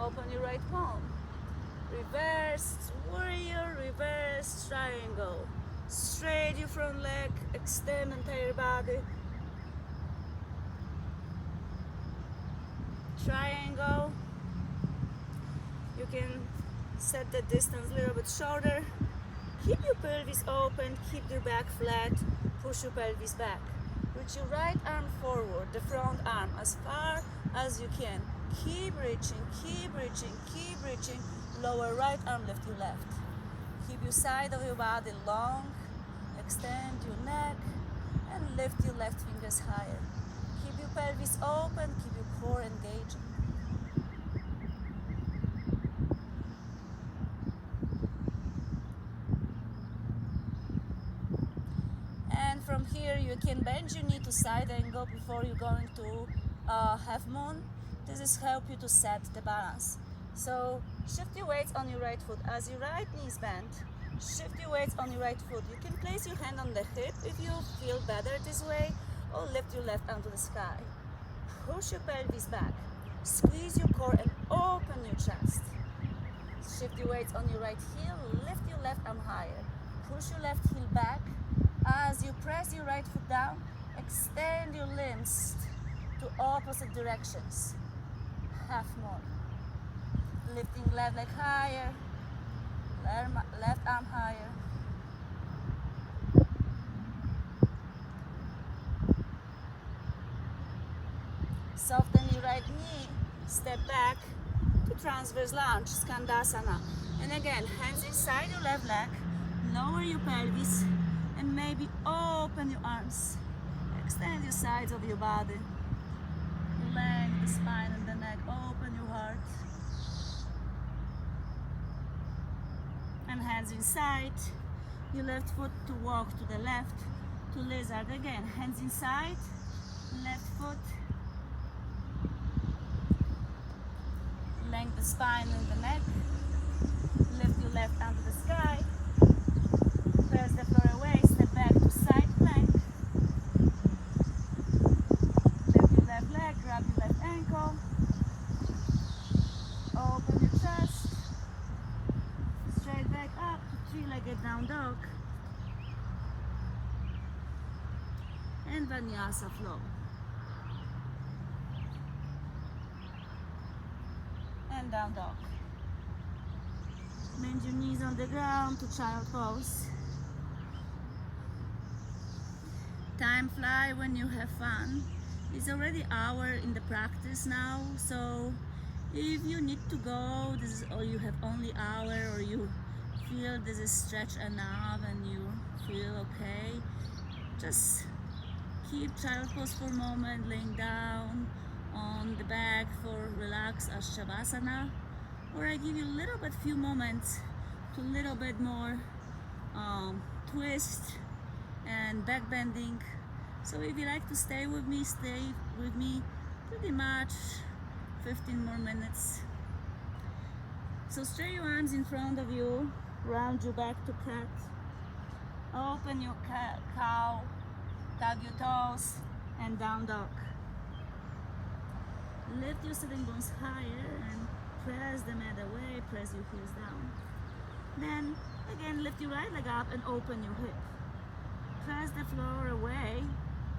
Open your right palm. Reverse warrior, reverse triangle. Straight your front leg, extend entire body. Triangle. You can set the distance a little bit shorter. Keep your pelvis open, keep your back flat, push your pelvis back. Reach your right arm forward, the front arm, as far as you can. Keep reaching, keep reaching, keep reaching. Lower right arm, lift your left. Keep your side of your body long. Extend your neck and lift your left fingers higher. Keep your pelvis open, keep your core engaged. And from here you can bend your knee to side angle before you're going to half moon. This is help you to set the balance. So shift your weights on your right foot. As your right knee is bent, shift your weights on your right foot. You can place your hand on the hip if you feel better this way, or lift your left arm to the sky. Push your pelvis back. Squeeze your core and open your chest. Shift your weights on your right heel. Lift your left arm higher. Push your left heel back. As you press your right foot down, extend your limbs to opposite directions. Half more. Lifting left leg higher, left arm higher. Soften your right knee, step back to transverse lunge, Skandasana. And again, hands inside your left leg, lower your pelvis, and maybe open your arms. Extend your sides of your body. Lengthen the spine and the neck, open your heart. And hands inside, your left foot to walk to the left, to lizard again. Hands inside, left foot. Lengthen the spine and the neck. Lift your left arm to the sky. Press the floor away, step back to side plank. Lift your left leg, grab your left ankle. Open your chest. Straight back up to three-legged down dog. And Vinyasa flow. And down dog. Bend your knees on the ground to child pose. Time fly when you have fun. It's already hour in the practice now, so if you need to go, or you have only hour, or you feel this is stretch enough and you feel okay, just keep child pose for a moment, laying down on the back for relax as Shavasana, or I give you a little bit, few moments to a little bit more twist and back bending. So if you like to stay with me pretty much 15 more minutes. So straight your arms in front of you, round your back to cat, open your cow, tug your toes, and down dog. Lift your sitting bones higher and press the mat away, press your heels down. Then again lift your right leg up and open your hip. Press the floor away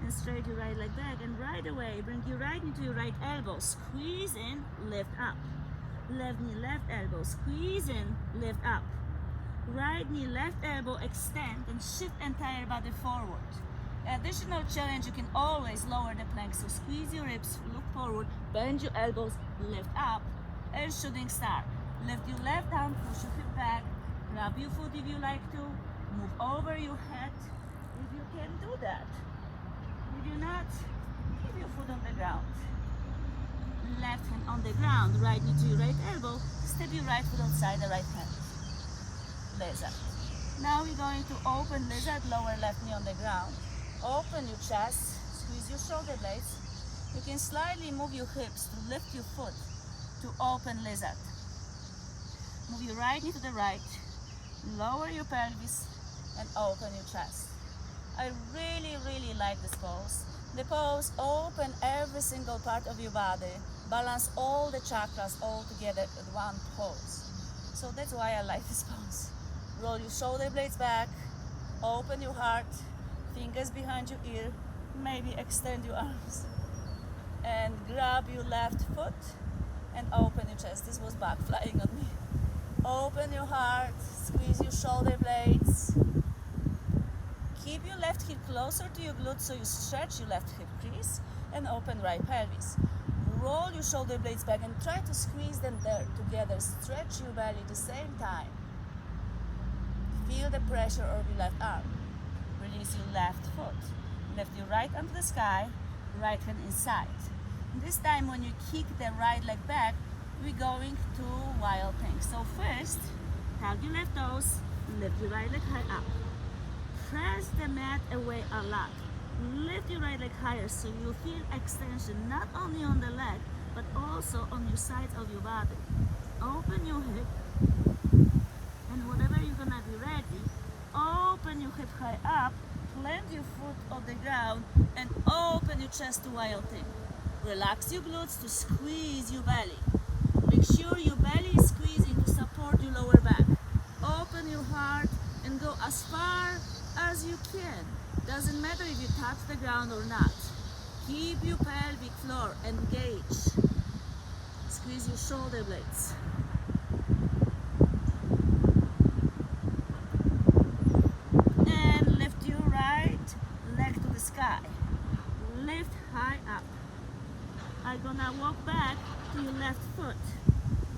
and straight your right leg back, and right away bring your right knee to your right elbow, squeeze in, lift up. Left knee, left elbow, squeeze in, lift up. Right knee, left elbow, extend and shift entire body forward. Additional challenge, you can always lower the plank, so squeeze your ribs, look forward, bend your elbows, lift up, and shooting star. Lift your left arm, push your hip back, grab your foot if you like to, move over your head if you can do that. If you not, keep your foot on the ground. Left hand on the ground, right knee to your right elbow, step your right foot outside the right hand. Lizard. Now we're going to open lizard, lower left knee on the ground. Open your chest, squeeze your shoulder blades. You can slightly move your hips to lift your foot to open lizard. Move your right knee to the right, lower your pelvis and open your chest. I really like this pose. The pose open every single part of your body, balance all the chakras all together in one pose. So that's why I like this pose. Roll your shoulder blades back, open your heart, fingers behind your ear, maybe extend your arms, and grab your left foot and open your chest. This was back flying on me. Open your heart, squeeze your shoulder blades. Keep your left hip closer to your glutes so you stretch your left hip crease and open right pelvis. Roll your shoulder blades back and try to squeeze them there together. Stretch your belly at the same time. Feel the pressure of your left arm. Release your left foot. Lift your right arm to the sky, right hand inside. This time when you kick the right leg back, we're going to wild thing. So first, tug your left toes, lift your right leg high up. Press the mat away a lot. Lift your right leg higher so you feel extension not only on the leg, but also on your sides of your body. Open your hip, and whatever you're gonna be ready, open your hip high up, plant your foot on the ground, and open your chest to wild thing. Relax your glutes to squeeze your belly. Make sure your belly is squeezing to support your lower back. Open your heart and go as far as you can. Doesn't matter if you touch the ground or not. Keep your pelvic floor engaged. Squeeze your shoulder blades. And lift your right leg to the sky. Lift high up. I'm gonna walk back to your left foot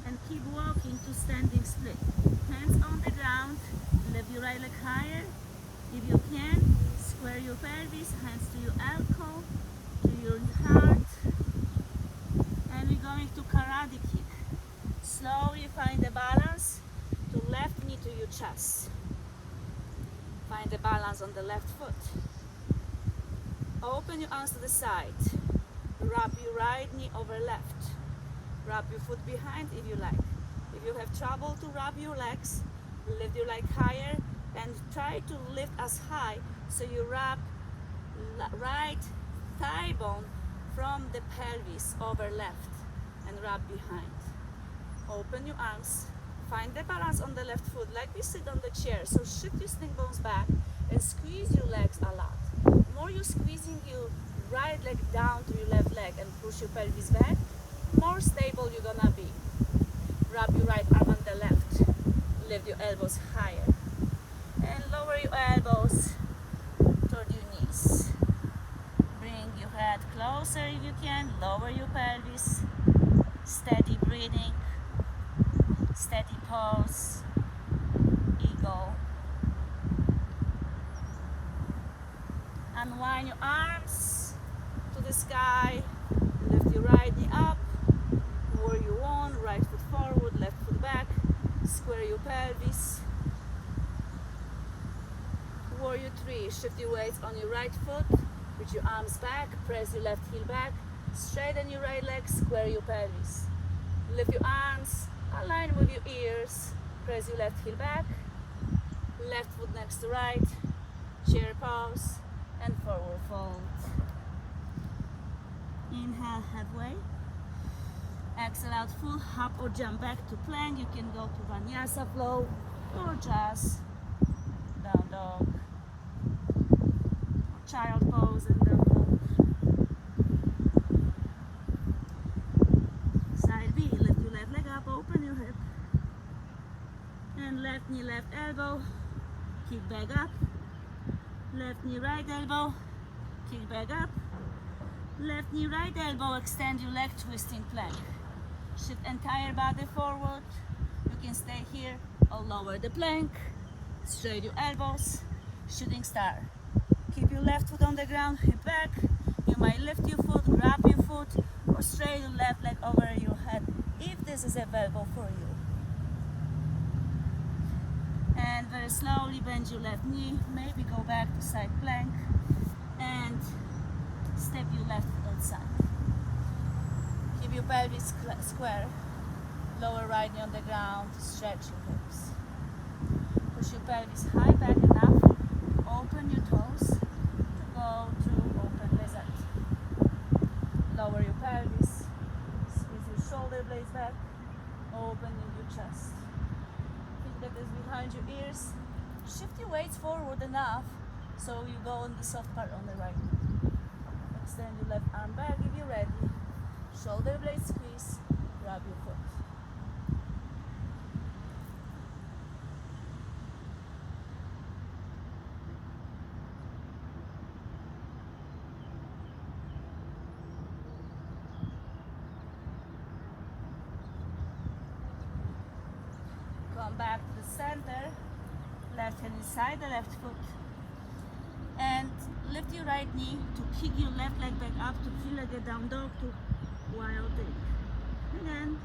and keep walking to standing split. Hands on the ground, lift your right leg higher. If you can, square your pelvis, hands to your ankle, to your heart. And we're going to karate kick. Slowly find the balance to left knee to your chest. Find the balance on the left foot. Open your arms to the side. Wrap your right knee over left. Wrap your foot behind if you like. If you have trouble to wrap your legs, lift your leg higher and try to lift as high so you wrap right thigh bone from the pelvis over left and wrap behind. Open your arms. Find the balance on the left foot like you sit on the chair. So shift your sling bones back and squeeze your legs a lot. More you're squeezing your right leg down to your left leg and push your pelvis back, more stable you're gonna be. Wrap your right arm on the left. Lift your elbows higher. And lower your elbows toward your knees. Bring your head closer if you can. Lower your pelvis. Steady breathing. Steady pose. Eagle. Unwind your arms to the sky. Lift your right knee up. Warrior 1, right foot forward, left foot back. Square your pelvis. Warrior 3, shift your weights on your right foot. With your arms back, press your left heel back. Straighten your right leg, square your pelvis. Lift your arms, align with your ears. Press your left heel back. Left foot next to right. Chair pose. And forward fold. Inhale halfway. Exhale out full hop or jump back to plank. You can go to Vinyasa flow or just down dog. Or child pose and down dog. Side B. Lift your left leg up, open your hip. And left knee, left elbow. Kick back up. Left knee, right elbow, kick back up. Left knee, right elbow, extend your leg, twisting plank. Shift entire body forward. You can stay here or lower the plank. Straight your elbows, shooting star. Keep your left foot on the ground, hip back. You might lift your foot, grab your foot, or straight your left leg over your head if this is available for you. And very slowly bend your left knee, maybe go back to side plank and step your left foot outside. Keep your pelvis square, lower right knee on the ground, stretch your hips. Push your pelvis high back enough, open your toes to go to open lizard. Lower your pelvis, squeeze your shoulder blades back, opening your chest. That is behind your ears. Shift your weights forward enough so you go on the soft part on the right. Extend your left arm back if you're ready. Shoulder blade squeeze, grab your foot. Come back to the center, left hand inside the left foot, and lift your right knee to kick your left leg back up to feel like a down dog to wild thing. And then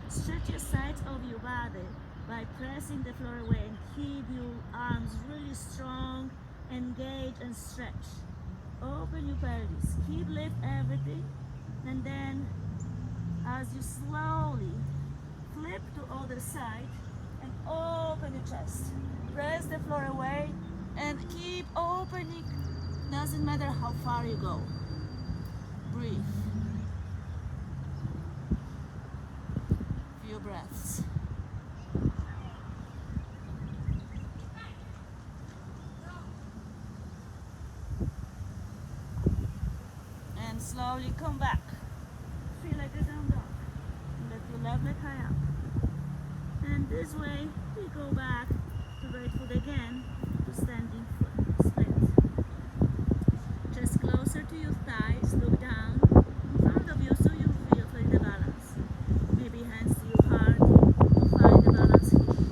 stretch your sides of your body by pressing the floor away and keep your arms really strong, engage and stretch. Open your pelvis, keep lift everything, and then as you slowly flip to other side, and open your chest. Press the floor away and keep opening. Doesn't matter how far you go. Breathe. Few breaths. And slowly come back. Feel like a down dog. Let your left leg high up. And this way, we go back to right foot again, to standing foot split. Chest closer to your thighs, look down in front of you so you feel the balance. Maybe hands to your heart to find the balance here.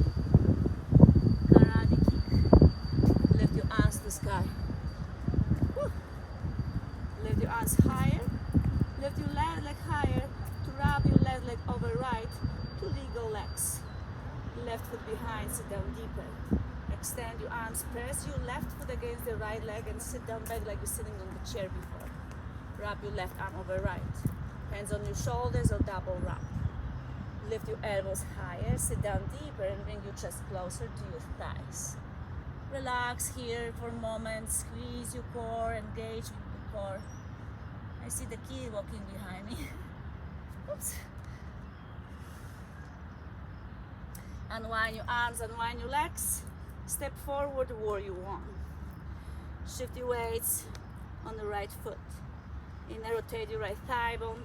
Karate kick. Lift your arms to the sky. Woo. Lift your arms higher. Lift your left leg higher to wrap your left leg over right to legal legs. Left foot behind, sit down deeper. extend your arms, press your left foot against the right leg and sit down back like you're sitting on the chair before. Wrap your left arm over right. Hands on your shoulders or double wrap. Lift your elbows higher, sit down deeper and bring your chest closer to your thighs. Relax here for a moment, squeeze your core, engage with the core. I see the kid walking behind me. Oops. Unwind your arms, unwind your legs. Step forward, warrior one. Shift your weights on the right foot. Inner rotate your right thigh bone.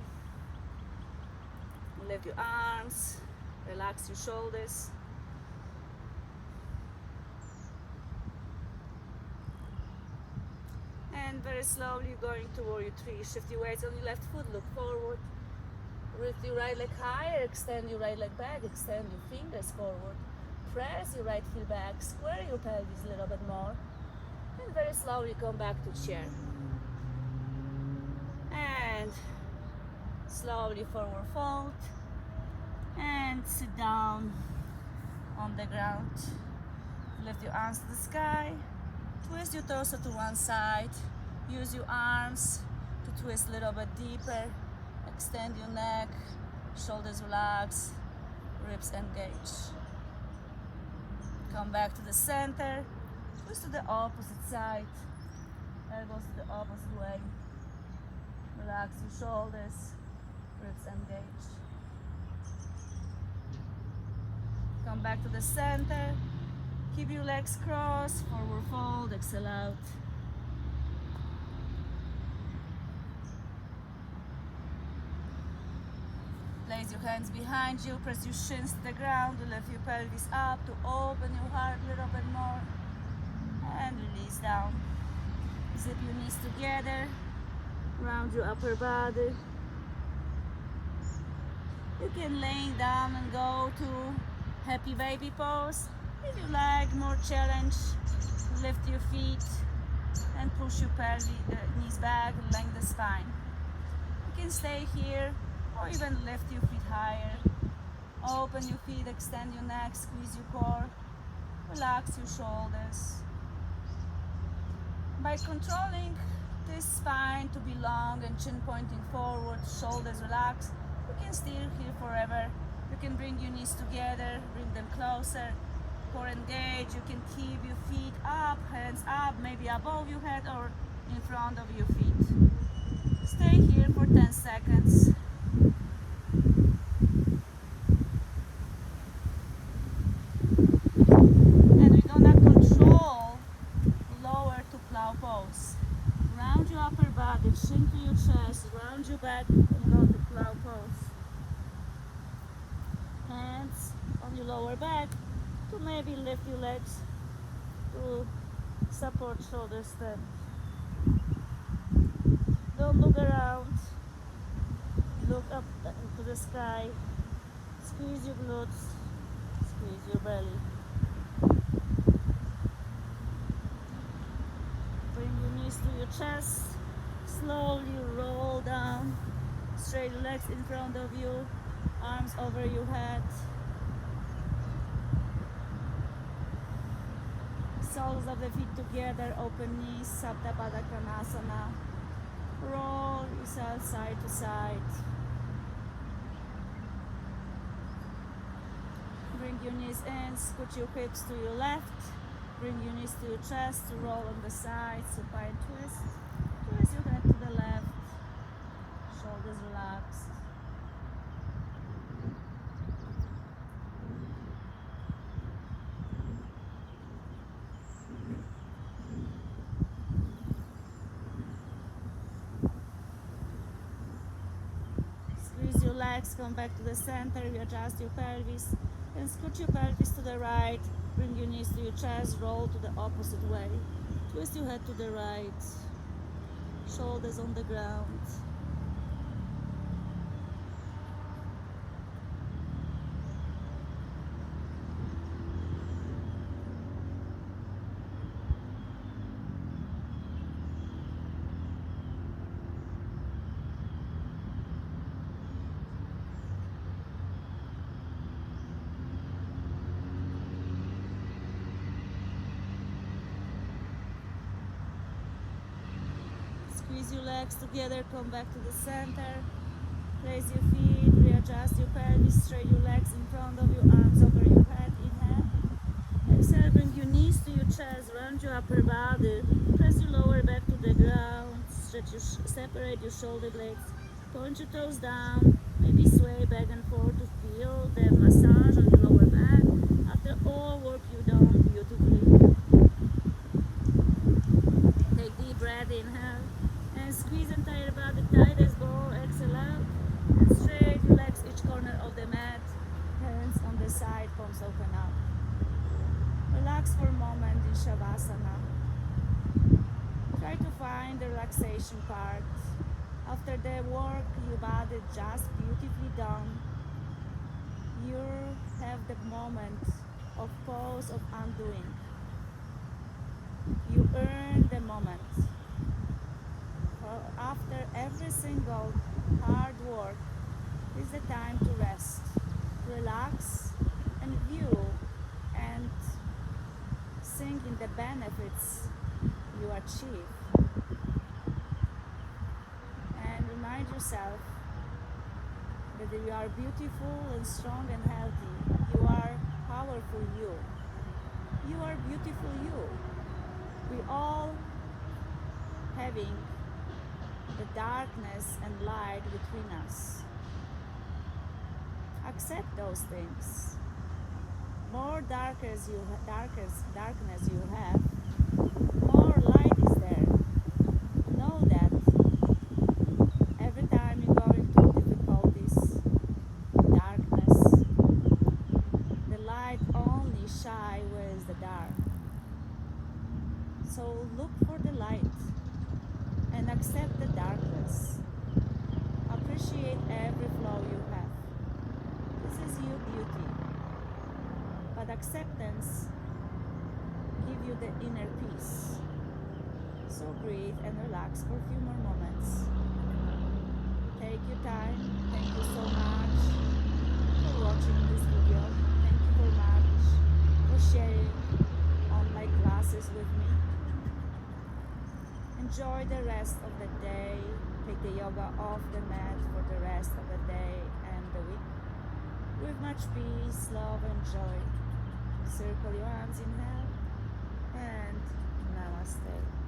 Lift your arms, relax your shoulders. And very slowly going to warrior three. Shift your weights on your left foot, look forward. Lift your right leg higher, extend your right leg back, extend your fingers forward. Press your right heel back, square your pelvis a little bit more. And very slowly come back to chair. And slowly forward fold. And sit down on the ground. Lift your arms to the sky. Twist your torso to one side. Use your arms to twist a little bit deeper. Extend your neck, shoulders relax, ribs engage. Come back to the center. Twist to the opposite side. Elbows to the opposite way. Relax your shoulders, ribs engage. Come back to the center. Keep your legs crossed, forward fold, exhale out. Place your hands behind you, press your shins to the ground, lift your pelvis up to open your heart a little bit more. And release down. Zip your knees together, round your upper body. You can lay down and go to happy baby pose. If you like more challenge, lift your feet and push your knees back and lengthen the spine. You can stay here or even lift your feet higher. Open your feet, extend your neck, squeeze your core, relax your shoulders. By controlling this spine to be long and chin pointing forward, shoulders relaxed, you can stay here forever. You can bring your knees together, bring them closer, core engage. You can keep your feet up, hands up, maybe above your head or in front of your feet. Stay here for 10 seconds. And we're gonna control lower to plow pose. Round your upper body, chin to your chest, round your back and go to plow pose. Hands on your lower back to maybe lift your legs to support shoulder stand. Don't look around. Look up into the sky. Squeeze your glutes. Squeeze your belly. Bring your knees to your chest. Slowly roll down. Straight legs in front of you. Arms over your head. Soles of the feet together. Open knees. Sapta Pada Konasana. Roll yourself side to side. Bring your knees in, scoot your hips to your left. Bring your knees to your chest, roll on the side, supine twist. Twist your head to the left. Shoulders relaxed. Squeeze your legs, come back to the center, readjust your pelvis. And scoot your pelvis to the right, bring your knees to your chest, roll to the opposite way. Twist your head to the right, shoulders on the ground. Squeeze your legs together, come back to the center. Raise your feet, readjust your pelvis, straight your legs in front of you, arms over your head. Inhale. Exhale, bring your knees to your chest, round your upper body, press your lower back to the ground, separate your shoulder blades, point your toes down, maybe sway back and forth to feel the massage on your lower back. After all work you done beautifully. Take deep breath, inhale, and squeeze entire body tight as ball. Exhale out, and straight your legs each corner of the mat, hands on the side, palms open up. Relax for a moment in Shavasana. Try to find the relaxation part. After the work your body just beautifully done, you have the moment of pause of undoing. You earn the moment. After every single hard work is the time to rest, relax, and view and sink in the benefits you achieve. And remind yourself that you are beautiful and strong and healthy. You are powerful you. You are beautiful you. We all having the darkness and light between us. Accept those things. More darkness you have, more light is there. Know that every time you go into difficulties, darkness, the light only shines where is the dark. So look for the light and accept the darkness. Appreciate every flaw you have. This is your beauty. But acceptance gives you the inner peace. So breathe and relax for a few more moments. Take your time. Thank you so much for watching this video. Thank you very much for sharing online classes with me. Enjoy the rest of the day. Take the yoga off the mat for the rest of the day and the week. With much peace, love, and joy. Circle your arms, inhale, and namaste.